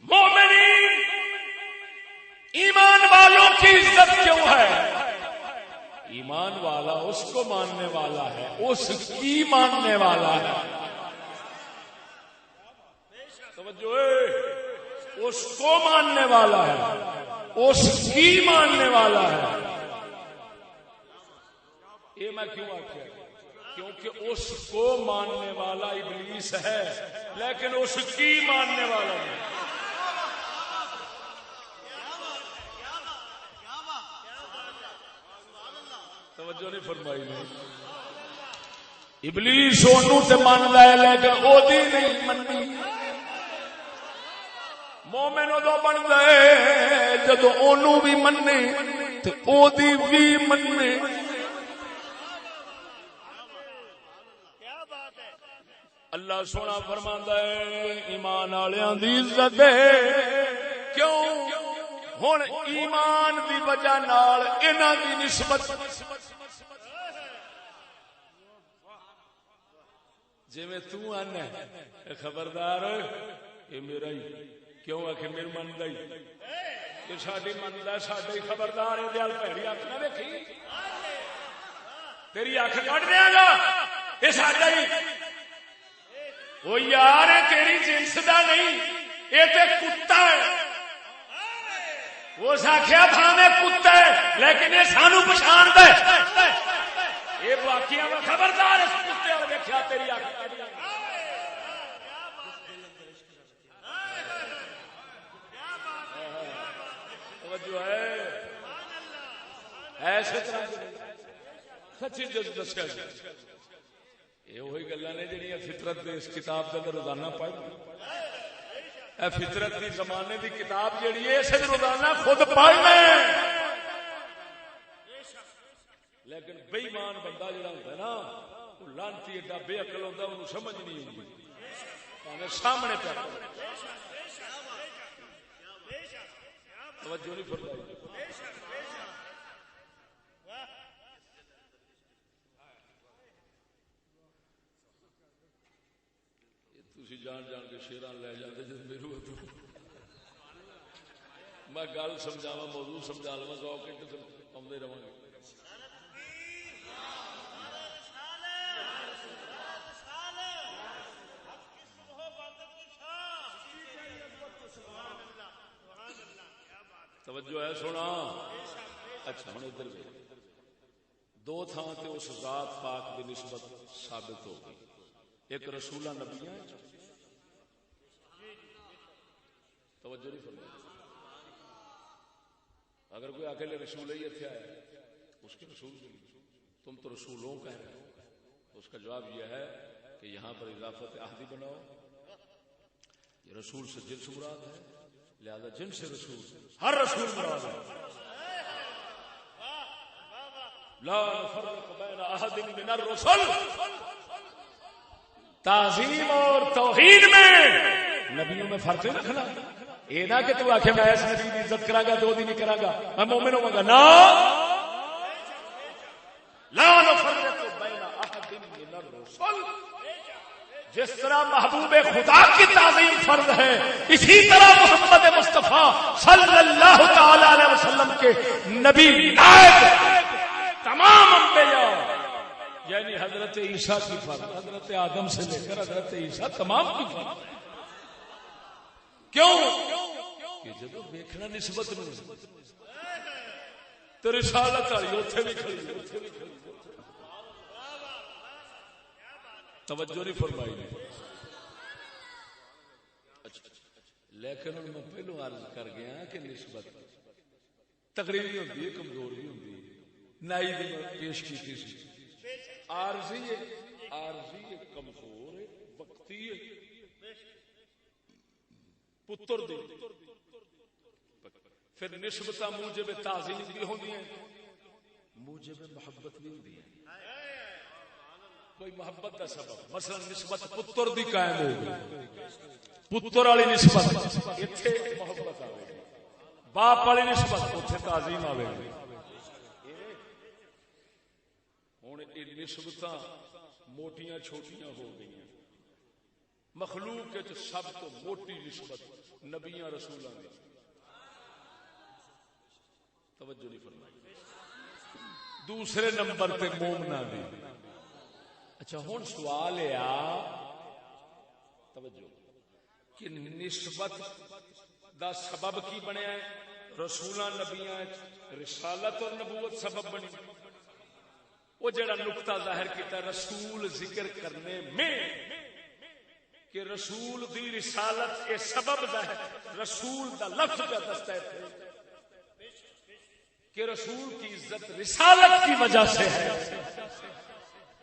مومنین ایمان والوں کی عزت کیوں ہے؟ ایمان والا اس کو ماننے والا ہے، اس کی ماننے والا ہے. توجہ اس کو ماننے والا ہے، اس کی ماننے والا ہے. یہ میں کیوں آخیا؟ کیونکہ اس کو ماننے والا ابلیس ہے لیکن اس کی ماننے والا نہیں. توجہ نہیں فرمائی نہیں. ابلیس اونوں تے مندا ہے لیکن او دی نہیں مننی. مومن ادو بندا ہے جدو اونوں بھی مننے تے او دی بھی مننے. اللہ سونا فرماندا ہے ایمان والیاں دی عزت ہے. کیوں؟ ہن ایمان دی وجہ نال انہاں دی نسبت جویں تو آنا خبردار یہ میرا ہی کیوں آخ میرے مندا ہی یہ ساڈی مندا ساڈے خبردار یہ گل پیڑی اکھ نہ دیکھی تیری اکھ کٹ دیا گا یہ ساڈا ہی. وہ یار تیری جنس دا نہیں یہ تے کتا ہے. وہ آخیا بھاوے کتا ہے لیکن یہ سانو پچھاڑتا ہے. یہ باقی خبردار اس کتے اور دیکھا تیری توجہ ہے ایسے طرح سچی جس دسیا یہ وہی گلا نے جہاں فطرت اس کتاب کے اندر روزانہ پڑھ اے فطرت کی زمانے کی کتاب جیڑی ہے اسے روزانہ خود پڑھنا لیکن بے ایمان بندہ جڑا ہوتا ہے نا وہ لانتی ایڈا بے عقل ہوتا انہوں سمجھ نہیں ہوتی سامنے پہ توجہ نہیں فرمائی تھی جان جان کے شیران لے جاتے جب میرے میں گل سمجھاوا موضوع سمجھا لوا 100 گھنٹے آدھے رہا گے توجہ ہے سونا اچھا ہوں ادھر دو تھان تے اس ذات پاک کی نسبت ثابت ہو گئی ایک رسول نبی توجہ نہیں فرمائی اگر کوئی اکیلے رسول ہی اتنے آیا اس کے رسول تم تو رسولوں کا ہے اس کا جواب یہ ہے کہ یہاں پر اضافت عہدی بناؤ یہ رسول سے جنس مراد ہے لہذا جن سے رسول ہر رسول مراد ہے لا نفرق بین احد من الرسل تعظیم اور توحید میں نبیوں میں فرق نہیں رکھنا یہ نہ کہ تو آخر میں اس نبی کی عزت کرا گا دو دن نہیں کرا گا میں مومن ہوں گا نا لا نفرق بین احد من الرسل جس طرح محبوب خدا کی تعظیم فرض ہے اسی طرح محمد مصطفیٰ صلی اللہ تعالی علیہ وسلم کے نبی نائب تمام انبیاء یعنی حضرت عیسیٰ کی فرض حضرت آدم سے لے کر حضرت عیسیٰ تمام کی فرض کیوں کہ جب دیکھنا نسبت نہیں تو رسالت والی اوتھے بھی کھڑی توجہ نہیں فرمائی نہیں لیکن میں پہلو عرض کر گیا کہ نسبت تقریبی ہوتی ہے کمزور بھی ہوتی ہے نائی دی پیش کی تھی عارضی ہے کمزور ہے وقتی ہے پتر دی پھر نسبت موجب تعظیم بھی ہوتی ہیں موجب محبت بھی ہوتی ہے کوئی محبت کا سبب مثلا نسبت پتر دی قائم ہو گئی پتر والی نسبت ایتھے محبت آوے گی باپ والی نسبت اوتھے تعظیم آوے گی ہن یہ نسبتاں موٹیاں چھوٹیاں ہو گئی مخلوق وچ سب تو موٹی نسبت نبیاں رسولاں دی توجہ نہیں فرمائی دوسرے نمبر تے مومناں دی اچھا ہوں سوال ہے توجہ کہ نسبت دا سبب کی بنیا ہے رسولاں نبیاں رسالت اور نبوت سبب بنی وہ جڑا نقطہ ظاہر کیتا رسول ذکر کرنے میں کہ رسول دی رسالت کے سبب ظاہر رسول دا لفظ کا دستا ہے کہ رسول کی عزت رسالت کی وجہ سے ہے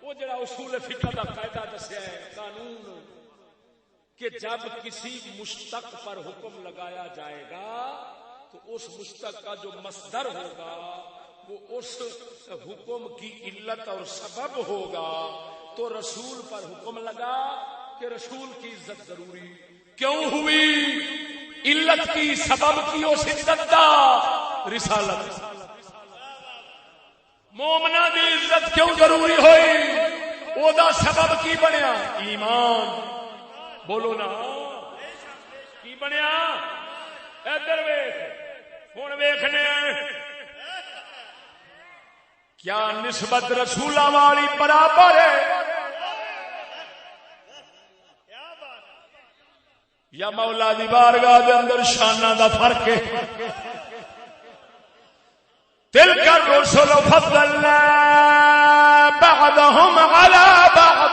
وہ جڑا اصول فقہ کا قاعدہ دسیا ہے قانون کہ جب کسی مشتق پر حکم لگایا جائے گا تو اس مشتق کا جو مصدر ہوگا وہ اس حکم کی علت اور سبب ہوگا تو رسول پر حکم لگا کہ رسول کی عزت ضروری کیوں ہوئی علت کی سبب کی اس عزت دا رسالت مومنہ دی عزت کیوں ضروری ہوئی او دا سبب کی بنیا ایمان بولو نا کی بنیا ادھر ویکھ ہن ویکھنے کیا نسبت رسولاں والی برابر ہے یا مولا دی بارگاہ دے اندر شاناں دا فرق ہے تلك الرسل فضلنا بعضهم على بعض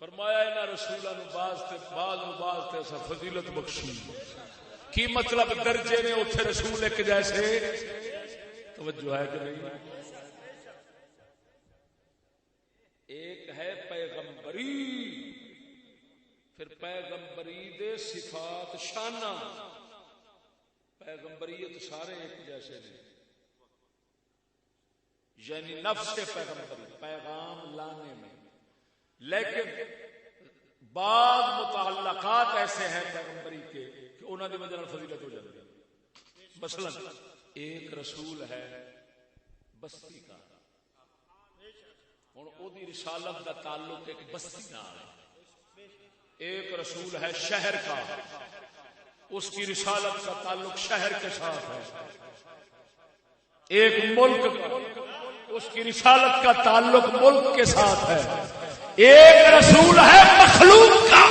فرمایا انہاں رسولاں نو بعض تے بعض اسا فضیلت بخشی. کی مطلب درجے نے اتنے رسول ایک جیسے؟ توجہ ہے کہ نہیں؟ ایک ہے پیغمبری، پھر پیغمبری دے صفات شانہ. پیغمبریت سارے ایک جیسے نے، یعنی نفس پیغمبری پیغام لانے میں، لیکن بعض متعلقات ایسے ہیں پیغمبری کے کہ انہوں نے وجہ فضیلت ہو جاتی ہے. مثلا ایک رسول ہے بستی کا، ہوں وہ رسالت کا تعلق ایک بستی نال ہے. ایک رسول ہے شہر کا، اس کی رسالت کا تعلق شہر کے ساتھ ہے. ایک ملک کا، اس کی رسالت کا تعلق ملک کے ساتھ ہے. ایک رسول ہے مخلوق کا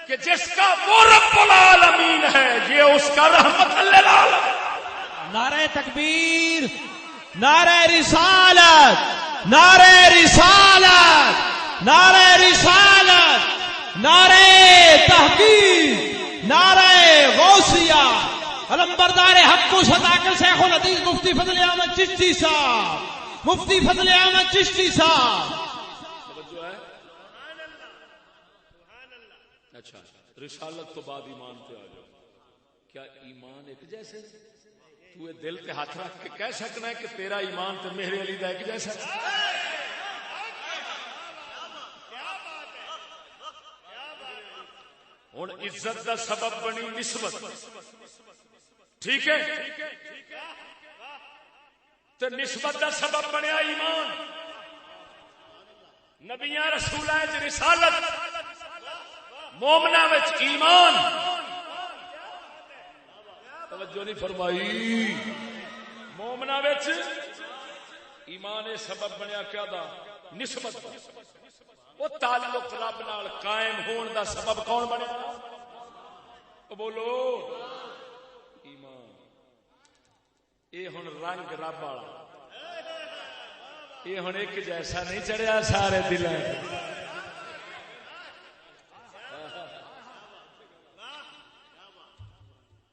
کہ جس کا وہ رب العالمین ہے، یہ اس کا رحمت للعالمین. نعرہ تکبیر، نعرہ رسالت، نعرہ رسالت، نعرہ رسالت، نعرہ تحقیق، نعرہ غوثیہ. علمبردار حق و صداقت شیخ الحدیث مفتی فضل احمد چشتی صاحب، مفتی فضل احمد چشتی صاحب. اچھا، رسالت تو بعد ایمان پہ آ جاؤ. کیا ایمان ایک جیسے؟ تو دل تے ہاتھ رکھ کے کہہ سکنا ہے کہ تیرا ایمان تے میرے علی دا ایک جیسا؟ ہوں عزت دا سبب بنی نسبت، ٹھیک ہے، تو نسبت دا سبب بنیا ایمان. نبیاں رسولاں وچ رسالت، مومناں وچ ایمان. توجہ نہیں فرمائی؟ مومناں وچ ایمان سبب بنیا کیا دا؟ نسبت دا. وہ تعلق رب نال قائم ہون دا سبب کون بنیا؟ بولو ایمان. یہ ہن رنگ رب والا، یہ ہن ایک جیسا نہیں چڑھیا سارے دلاں.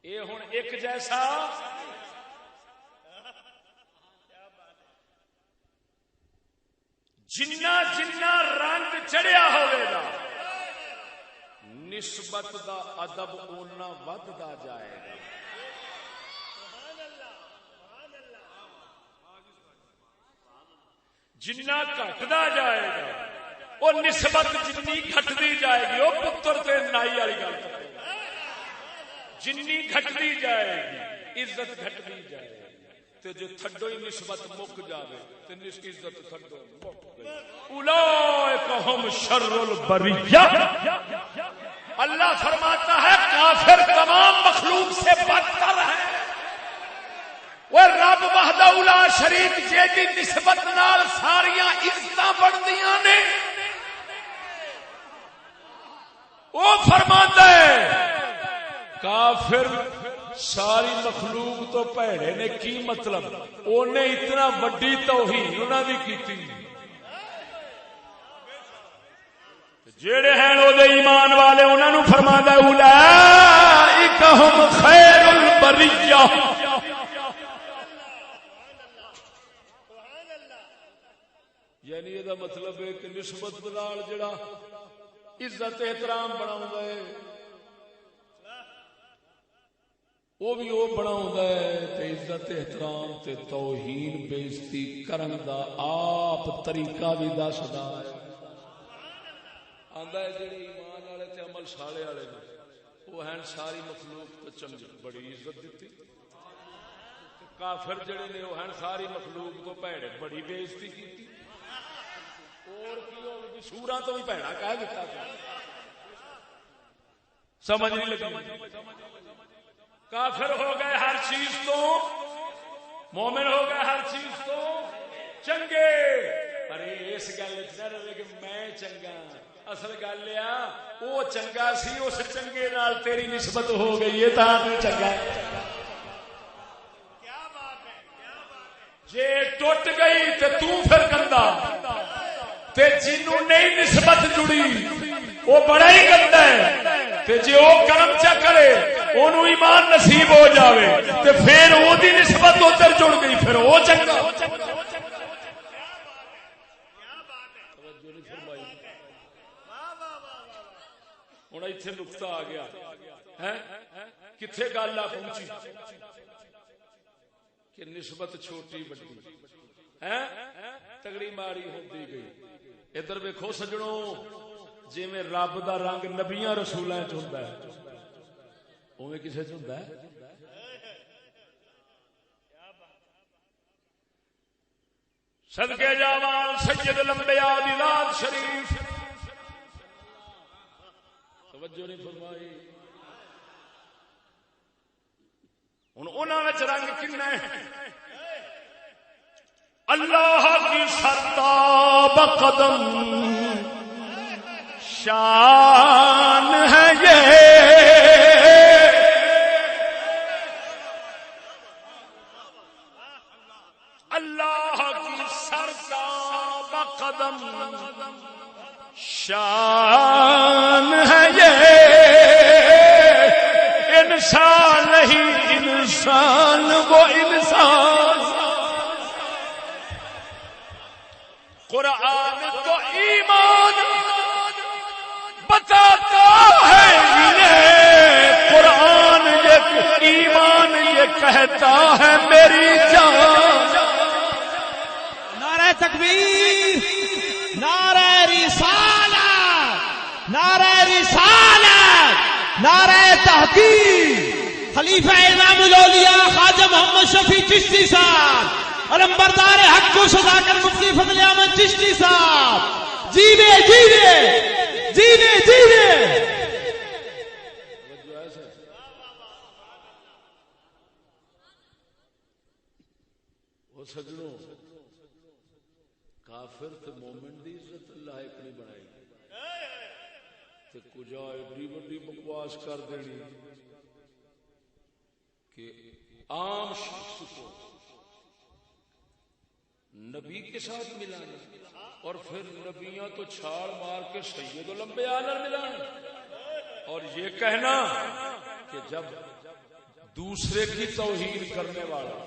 یہ ہن ایک جیسا جنہ جنہ رنگ چڑھیا ہوئے گا، نسبت دا ادب اونا وددا جائے گا. جنہ گھٹدا جائے گا، وہ نسبت جنی گھٹدی جائے گی. وہ پتر تے نائی والی گل کرے، جنی گھٹدی جائے گی عزت گھٹدی جائے گی. تے جو تھڈو ہی نسبت مک جاوے تے عزت تھڈو مک گئی. اولئک هم شر البریہ. اللہ فرماتا ہے کافر تمام مخلوق سے بدتر ہے. وہ رب وحدہ لا شریک جیدی نسبت نال ساریاں عزتاں بڑھدیاں نے، وہ فرماتا ہے کافر ساری مخلوق تو پیڑے نے. کی مطلب؟ انہیں اتنا وڈی توہین انہاں دی کیتی. جڑے ہیں او دے ایمان والے انہاں نو فرماندا ہے اولئک هم خیر البریہ. یعنی یہ مطلب ہے کہ نسبت نال جڑا عزت احترام بناوندا ہے وہ بھی وہ بناوندا ہے تے عزت احترام تے توہین بےزتی کرن دا آپ طریقہ بھی دسدا ہے. آندا ہے جڑے ایمان والے تے عمل صالح والے نے وہ ہیں ساری مخلوق تو چنگے، بڑی عزت دیتی. کافر جڑے نے وہ ہیں ساری مخلوق تو بھڑے، بڑی بےزتی کیتی. اور کی ہو گئی سوراں تو بھی بھڑا کہہ دیتا. سمجھ نہیں لگی؟ کافر ہو گئے ہر چیز تو، مومن ہو گئے ہر چیز تو چنگے. ارے اس گل نہ رہے کہ میں چنگا، اصل گل وہ چنگا سی، اس چنگے نال تیری نسبت ہو گئی ہے تاں تو چنگا ہے. جے ٹوٹ گئی تے تو پھر گندا. تے جنوں نہیں نسبت جڑی وہ بڑا ہی گندا ہے تے جے وہ کرم چا کرے اونوں ایمان نصیب ہو جاوے تے پھر او دی نسبت ادھر جڑ گئی پھر وہ چنگا. ہوں اتنے نقطہ آ گیا کتنے گل آ پہنچی کہ نسبت چھوٹی بڑی تگڑی ماڑی ہوتی گئی. ادھر ویکھو سجنوں جی میں رب دا رنگ نبیاں رسولاں چ ہوندا ہے اوویں کسے چ ہوندا ہے. صدقے جاواں سید الانبیاء دی ذات شریف توجہ نہیں فرمائی. ہن انہاں وچ رنگ کنا ہے اللہ کی سرتاب قدم شان ہے یہ اللہ کی سرتاب قدم شان ہے یہ انسان نہیں انسان وہ انسان. قرآن تو ایمان بتاتا ہے انہیں قرآن یہ ایمان یہ کہتا ہے میری جان. نعرہ تکبیر نعرہ رسالت نعرہ رسالت نعرہ تحقیق خلیفہ امام الاولیاء خواجہ محمد شفیع چشتی صاحب علمبردار حق کو سزا کر مفتی فضل احمد چشتی صاحب جیوے جیوے جیوے جیوے. وہ سجنوں کافر تے مومن دی عزت اللہ ایک نہیں بنائی تے کجا ایڈی بڑی بکواس کر دینی کہ عام شخص کو نبی کے ساتھ ملانا اور پھر نبیاں تو چھاڑ مار کے سید الانبیاء نال ملانا اور یہ کہنا کہ جب دوسرے کی توہین کرنے والا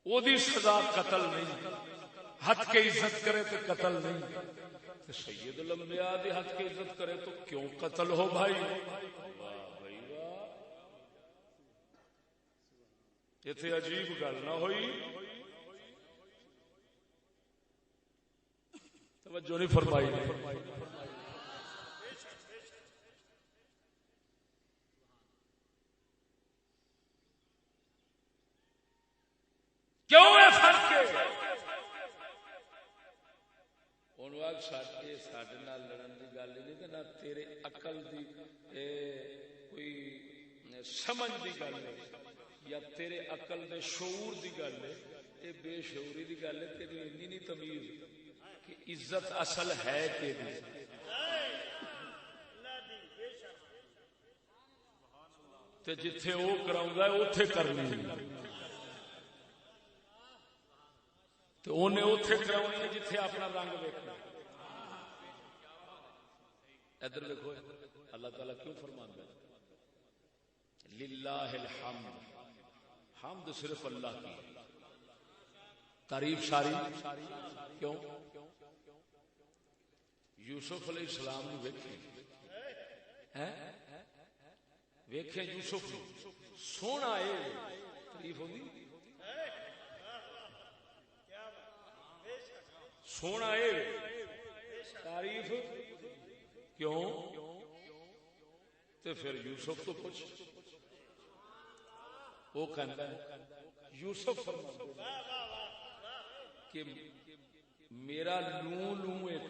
وہ دی سزا قتل نہیں حد کے عزت کرے تو قتل نہیں تو سید الانبیاء دی حد کے عزت کرے تو کیوں قتل ہو بھائی. اتنے عجیب گل نہ ہوئی توجہ نہیں فرمائی. کیوں ہے فرق ہے ساڈے نال لڑن کی گل نہیں نہ تیرے عقل دی کوئی سمجھ دی گل ہے یا تیرے عقل دے شعور دی گل ہے یہ بے شعوری دی گل ہے. تیری اتنی نہیں تمیز کہ عزت اصل ہے کہ تے جتھے وہ کراؤندا ہے اوتھے کرنی تے اونے اوتھے کراونی ہے جتھے اپنا رنگ ویکھنا. ادھر دیکھو اللہ تعالیٰ کیوں فرماندا ہے للہ الحمد. حمد صرف اللہ کی تعریف ساری کیوں یوسف علیہ السلام نے ویکھے یوسف سونا ہے تعریف ہوگی سونا ہے تعریف کیوں تے پھر یوسف تو کچھ وہ کہتا ہے یوسف فرماتا کہ میرا لوں لوں ایک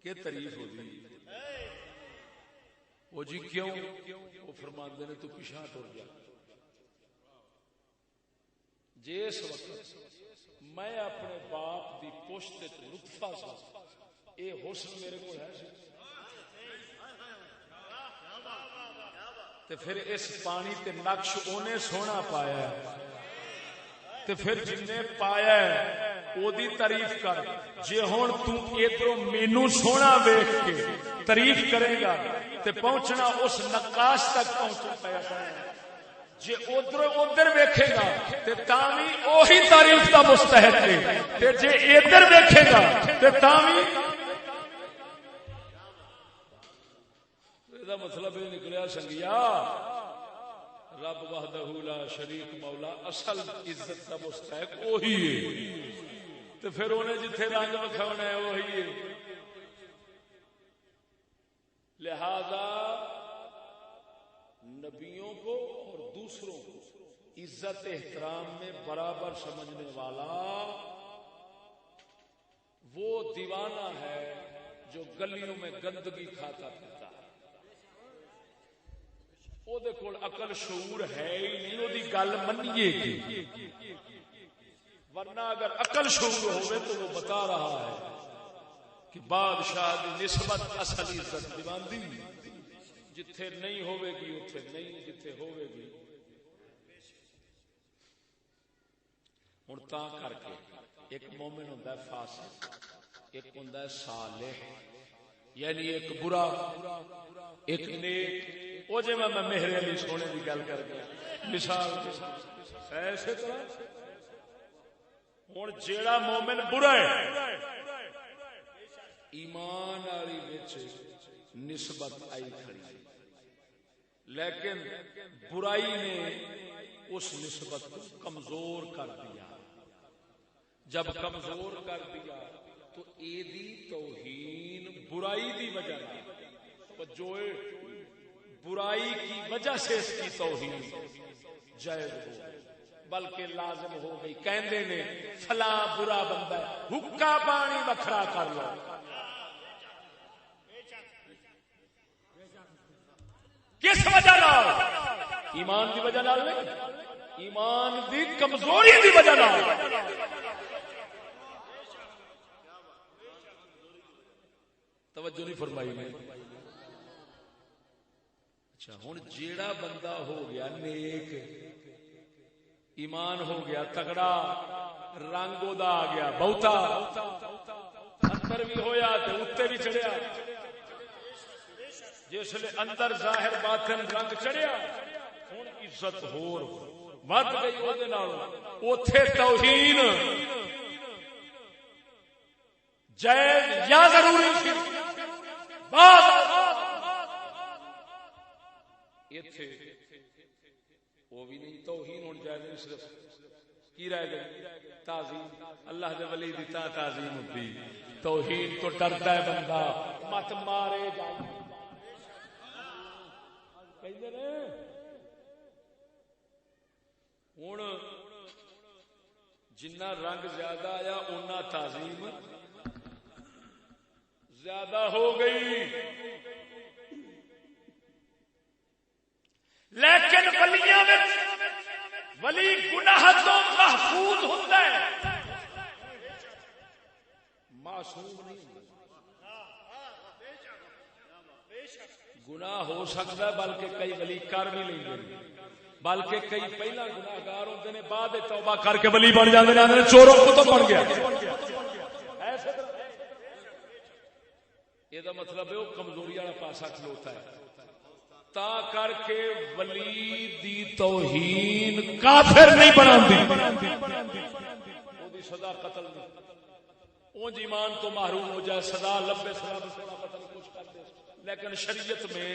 کہ تعریف ہوتی وہ جی کیوں وہ فرماتے نے تو پیچھے ٹر گیا. جس وقت میں اپنے باپ دی پشت لطفہ سا اے حسن میرے کو ہے تے پھر اس پانی تے نقش اونے سونا پایا تے پھر جن نے پایا اودی تعریف کر. جے ہن تو ادھروں مینوں سونا ویکھ کے تعریف کرے گا تے پہنچنا اس نقاش تک پہنچ پیا کرنا. جے ادھر ویکھے گا تے تاں وی اوہی تعریف دا مستحق ہے تے جے ادھر ویکھے گا تے تاں وی. دا مطلب یہ نکلیا سنگیا رب وحدہ لا شریک مولا اصل عزت کا مستحق وہی ہے تو پھر انہیں جتھے رنگ وکھاونا ہے وہی ہے. لہذا نبیوں کو اور دوسروں کو عزت احترام میں برابر سمجھنے والا وہ دیوانہ ہے جو گلیوں میں گندگی کھاتا پھرتا ہے. او دے کول عقل شعور ہے ہی نہیں, او دی گل منیے گی. ورنہ اگر عقل شعور ہوئے تو وہ بتا رہا ہے کہ بادشاہ دی نسبت اصل عزت دیواندی جتھے نہیں ہوئے گی اتھے نہیں, جتھے ہوئے گی. ہن تاں کر کے ایک مومن ہوندا ہے فاسق, ایک ہوندا ہے صالح, یعنی ایک برا ایک نیک. وہ جی میں مہر علی سونے کی گل کر گیا مثال ایسے طرح ہوں جیڑا مومن برا ہے ایمان والی وچ نسبت آئی کھڑی, لیکن برائی نے اس نسبت کو کمزور کر دیا. جب کمزور کر دیا تو ایدی توہین برائی دی وجہ جو برائی کی وجہ سے اس کی توہین جائز ہو بلکہ لازم ہو گئی. کہندے نے فلاں برا بندہ ہے, حکا پانی وکھرا کر لو. کس وجہ نال؟ ایمان دی وجہ نال نہیں, ایمان دی کمزوری دی وجہ نال. توجہ نہیں فرمائی نے. اچھا ہوں جیڑا بندہ ہو گیا نیک, ایمان ہو گیا تگڑا, رنگ ادا آ گیا بہتا, اندر بھی ہویا تے اتنے بھی چڑھیا, جس لئے اندر ظاہر باطن رنگ چڑھیا ہوں عزت ہور ود گئی. وہ دے نال اوتھے توہین جائز یا ضروری سی, وہ بھی نہیں توہین ہون جائے نہیں. صرف کی رہ گئی تعظیم, اللہ دے ولی دی تعظیم ہوتی. توہین تو ڈرتا ہے بندہ مت مارے جائے. ہوں جنہ رنگ زیادہ آیا اُنہ تعظیم زیادہ ہو گئی. لیکن ولیاں ولی گناہ تو محفوظ ہوتا ہے, معصوم نہیں. گناہ ہو سکتا ہے بلکہ کئی ولی کر بھی لیں گے, بلکہ کئی پہلا گناہگار ہوتے ہیں بعد توبہ کر کے ولی بن جاتے ہیں. چوروں کو تو بن گیا. یہ مطلب ہے وہ کمزوری والا پاسا کھلوتا ہے. تا کر کے ولی دی توہین کافر نہیں بناندی, سزا قتل نہیں. اونج ایمان تو محروم ہو جائے سزا لبے سزا قتل کچھ کر دے, لیکن شریعت میں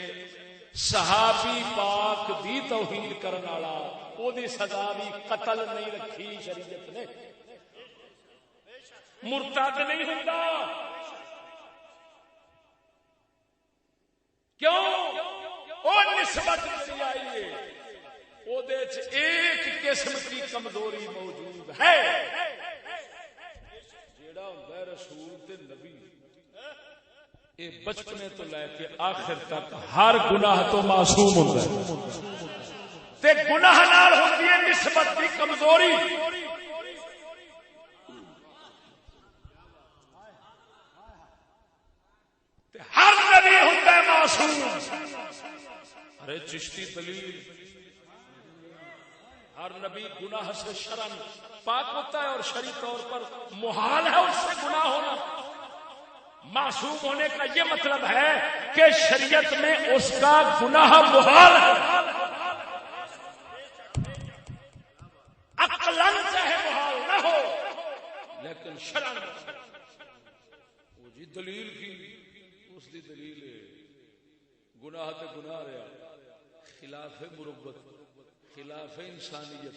صحابی پاک دی توہین کرنے والا او دی سزا بھی قتل نہیں رکھی شریعت نے. مرتد نہیں ہوتا. کیوں؟ وہ نسبت نہیں آئی ہے, وہ ایک قسم کی کمزوری موجود ہے. جیڑا ہوتا ہے رسول تے نبی یہ بچپنے تو لے کے آخر تک ہر گناہ تو معصوم ہوتا ہے. تے گناہ نال ہوتی ہے نسبت کی کمزوری. ہر نبی ہوتا ہے معصوم. ارے چشتی دلیل ہر نبی گناہ سے شرعن پاک ہوتا ہے اور شرعی طور پر محال ہے اس سے گناہ ہونا. معصوم ہونے کا یہ مطلب ہے کہ شریعت میں اس کا گناہ محال ہے. عقلاً چاہے محال نہ ہو لیکن شرعاً وہ جی دلیل کی اس دی دلیل ہے گناہ تے گناہ رہا خلاف مروت خلاف انسانیت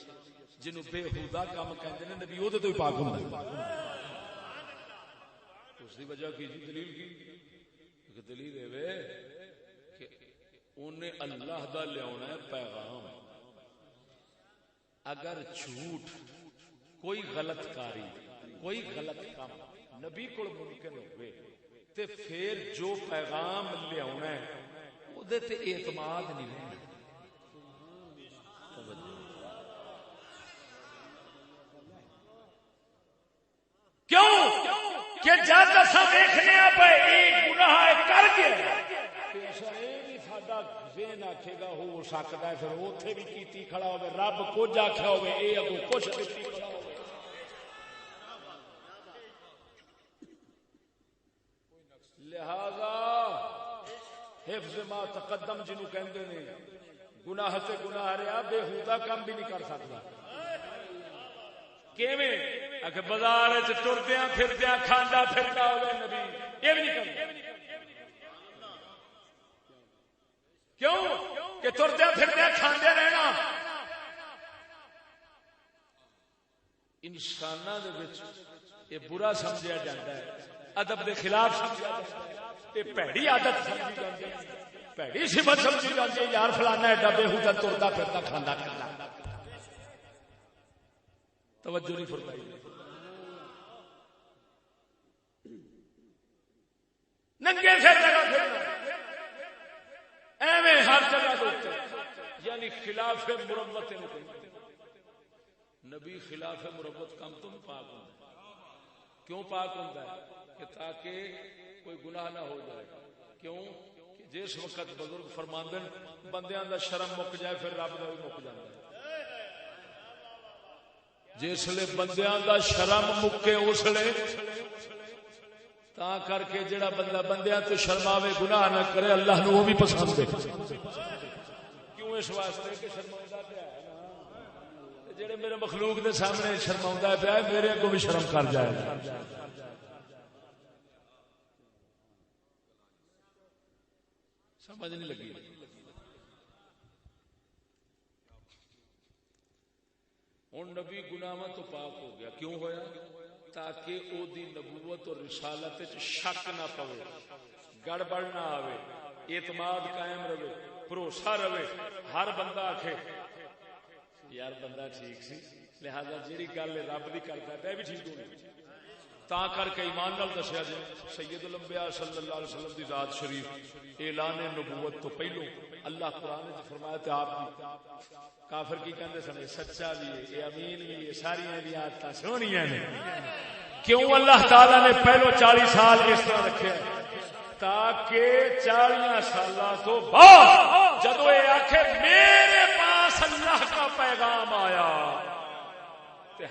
جنوں بے ہودہ کام کہندے نے نبی اودے تو ہی پاک ہوندا اس دی وجہ کی جی دلیل کی دلیل ہے کہ انہیں اللہ دا لیاونا ہے پیغام. اگر جھوٹ کوئی غلط کاری کوئی غلط کام نبی کو ممکن ہوئے تے پھر جو پیغام لیاونا ہے او دے تے اعتماد نہیں رہنا. کیوں کہ جب اساں دیکھنے پے ایک گناہ کر گیا تے اساں اے بھی ساڈا ذہن آکھے گا ہو سکدا ہے پھر اوتھے بھی کیتی کھڑا ہوے رب کچھ آکھیا ہوے اے اگوں کچھ کیتی کھڑا ہوے. لہذا حفظ ما تقدم جنوں کہندے نے گناہ تے گناہ رہا بےہودہ کام بھی نہیں کر سکدا. کیویں کہ بازار وچ ٹردیاں پھردیاں کھاندا پھردا ہوے نبی یہ بھی نہیں کردا. کیوں کہ ٹردیاں پھردیاں کھاندے رہنا انساناں دے وچ یہ برا سمجھیا جاندا ہے ادب دے خلاف سمجھیا جاندا ہے یہ بھڑی عادت سمجھی جاندی ہے بھڑی صفت سمجھی جاندی ہے یار فلانا ایڈا بےہودہ ٹردا پھردا کھاندا کھاندا. توجہ نہیں فرمائی. ننگے سے جگہ پھرنا ایویں ہر جگہ دے یعنی خلاف مروت نبی خلاف مروت کم تم پاک ہوتا ہے. کیوں پاک ہوتا ہے کہ تاکہ کوئی گناہ نہ ہو جائے. کیوں کہ جس وقت بزرگ فرماندے بندیاں دا شرم مک جائے پھر رب دا بھی مک جاتا ہے. جس لئے بندیاں دا شرم مکے اس لئے تا کر کے جڑا بندہ بندیاں تو شرماوے گناہ نہ کرے اللہ نے وہ بھی پسند ہے. کیوں اس واسطے کہ شرماؤندا پیا ہے نا جڑے میرے مخلوق دے سامنے شرماؤندا پیا ہے میرے کو بھی شرم کر جائے. سمجھ نہیں لگی. ہوں نبی گناہاں تو پاک ہو گیا. کیوں ہویا؟ تاکہ او دی نبوت اور رسالت وچ شک نہ پوے گڑبڑ نہ آوے اعتماد قائم رہے بھروسہ رہے. ہر بندہ آکھے یار بندہ ٹھیک سی لہذا جیڑی گل رب دی کردا ہے بھی ٹھیک ہونی. تا کر کے ایمان نال دسیا جائے سید الانبیاء صلی اللہ علیہ وسلم دی ذات شریف اعلان نبوت تو پہلو اللہ قرآن نے فرمایا تے آپ بھی کافر کی کہندے سن سچا بھی ہے یہ امین بھی ہے ساری دی عادتاں سونیاں نے. کیوں اللہ تعالی نے پہلو 40 سال اس طرح رکھے تاکہ 40 سالاں تو بعد جدوں یہ آکھے میرے پاس اللہ کا پیغام آیا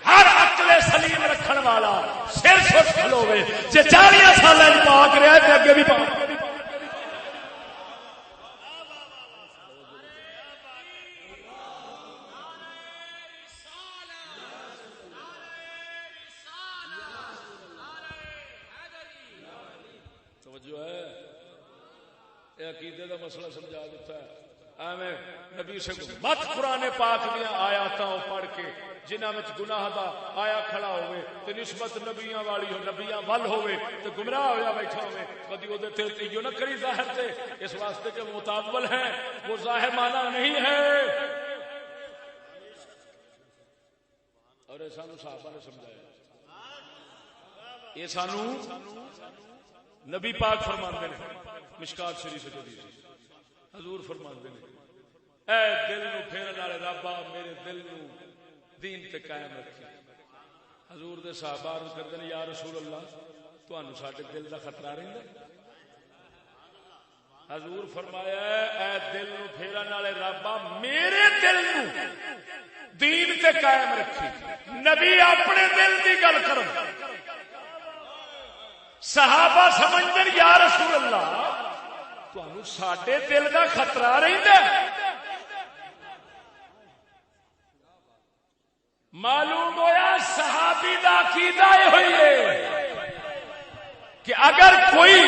ہر عقل سلیم رکھن والا سر سٹ کھلوے جے 40 سال پاک رہا تے اگے بھی پاک. توجہ ہے یہ عقیدے کا مسئلہ سمجھا دیتا ہے. ایویں نبی سے مت قرآن پاک دیا آیاتاں پڑھ کے جنہاں وچ گناہ دا آیا کھڑا ہوئے تے نسبت نبیاں والی ہو نبیاں ول ہوئے تے گمراہ ہویا بیٹھا ہوئے کدی او دے تے ایو نہ کری ظاہر تے اس واسطے کہ متاول ہے وہ ظاہر معنی نہیں ہے. اور یہ سانو صحابہ نے سمجھایا یہ سانو نبی پاک فرماندے نے مشکات شریف حدیث حضور فرماندے نے اے دل نو پھیرن والے ربا میرے دل نو دین تے قائم رکھی. حضور دے صحابہ عرض کردے نے یا رسول اللہ تانوں ساڈے دل دا خطرہ رہندا. حضور فرمایا اے دل نو پھیرن والے ربا میرے دل نو دین تے قائم رکھی. نبی اپنے دل دی گل کرو. صحابہ سمجھتے یا رسول اللہ تانوں ساڈے دل دا خطرہ رہندا. معلوم ہویا صحابی دا عقیدہ یہ ہوئی ہے کہ اگر کوئی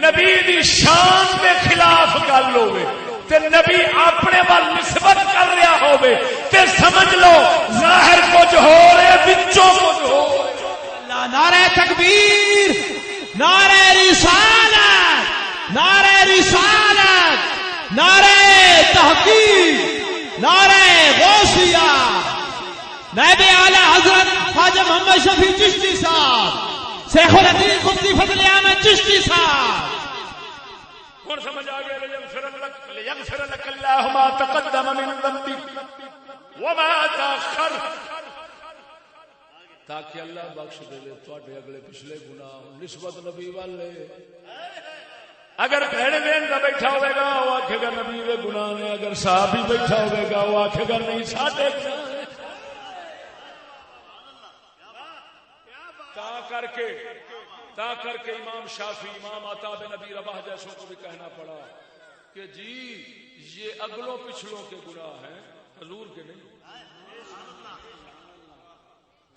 نبی دی شان دے خلاف گل ہوئے تے نبی اپنے وال نسبت کر رہا ہوئے تے سمجھ لو ظاہر کچھ ہو رہے وچوں کچھ ہو. نعرہ تکبیر، نعرہ رسالت، نعرہ رسالت، نعرہ تحقیق، نعرہ غوثیہ، نائب اعلی حضرت خواجہ محمد شفیع چشتی صاحب، شیخ الحدیث مفتی فضل احمد چشتی صاحب. کون سمجھ آ گیا؟ لیغفر لك الله ما تقدم من ذنبك وما تاخر، تاکہ اللہ بخش دے تواڈے اگلے پچھلے گناہ. نسبت نبی والے اگر بھڑ دین کا بیٹھا ہوئے گا وہ آکھے گا نبی دے گناہ نے، اگر صحابی بیٹھا ہوئے گا وہ آکھے گا نہیں ساڈے گناہ. تا کر کے امام شافعی، امام عطا بن ابی رباح جیسوں کو بھی کہنا پڑا کہ جی یہ اگلوں پچھلوں کے گناہ ہیں، حضور کے نہیں.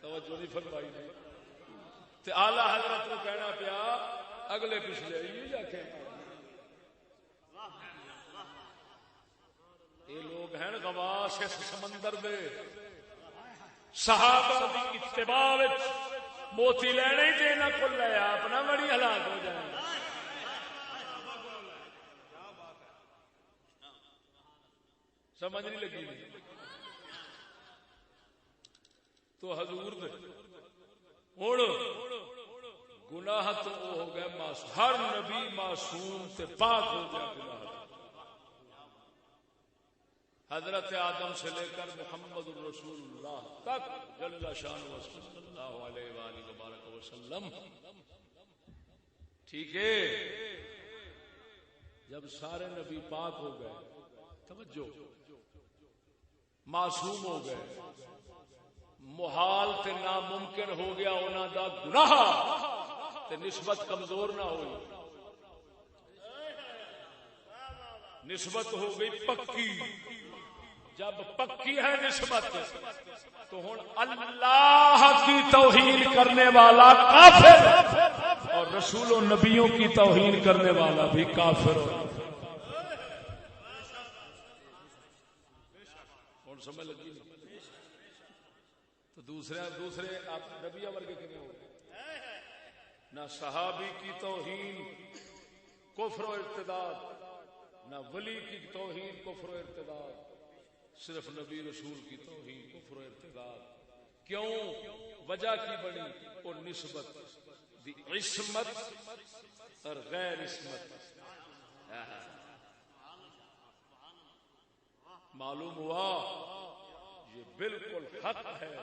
توجہ نہیں فرمائی نہیں. تے اعلی حضرت کو کہنا پیا اگلے پچھلے یہ آکھے. یہ لوگ ہیں غواص اس سمندر دے، صحابہ دی اتباع وچ موتی لینے ہی دینا کو لیا اپنا بڑی ہلاک ہو جائے. سمجھ نہیں لگی تو حضور دے ہوں گناہ تو وہ ہو گئے معصوم. ہر نبی معصوم تے پاک ہو گیا گناہ. حضرت آدم سے لے کر محمد الرسول اللہ تک جل شانہ صلی اللہ علیہ وآلہ وبارک وسلم. ٹھیک ہے، جب سارے نبی پاک ہو گئے، توجہ، معصوم ہو گئے، محال تے ناممکن ہو گیا انہاں دا گناہ تے نسبت کمزور نہ ہوئی. نسبت ہو گئی پکی. جب پکی ہے نسبت تو ہن اللہ کی توہین کرنے والا کافر اور رسول و نبیوں کی توہین کرنے والا بھی کافر. ہن سمجھ لگی تو دوسرے آپ نبی ورگے کنے ہو گئے. نہ صحابی کی توہین کفر و ارتداد، نہ ولی کی توہین کفر و ارتداد، صرف نبی رسول کی توہین کفر و ارتداد. کیوں؟ وجہ کی بڑی اور نسبت دی عصمت اور غیر عصمت. معلوم ہوا یہ بالکل حق ہے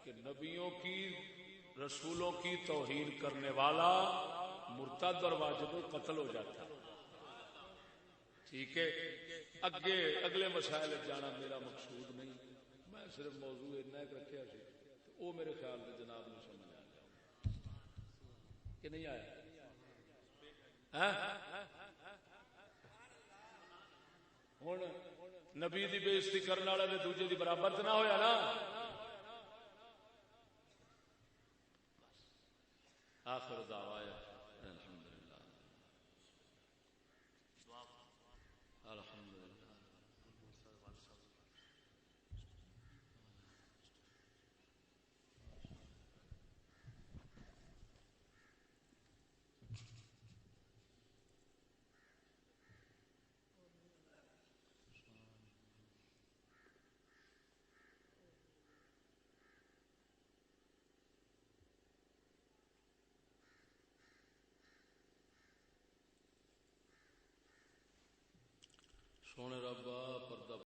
کہ نبیوں کی رسولوں کی توہین کرنے والا مرتد اور واجب قتل ہو جاتا. ٹھیک ہے، اگلے مسائل جانا میرا مقصود نہیں. میں صرف موضوع اتنا ایک رکھا سی وہ میرے خیال میں جناب نے سمجھ آ گیا کہ نہیں آیا. ہوں نبی دی بے عزتی کرنے والے نے دوجے دی برابر تو نہ ہویا نا. آخر دعوایا سونے ربا پردہ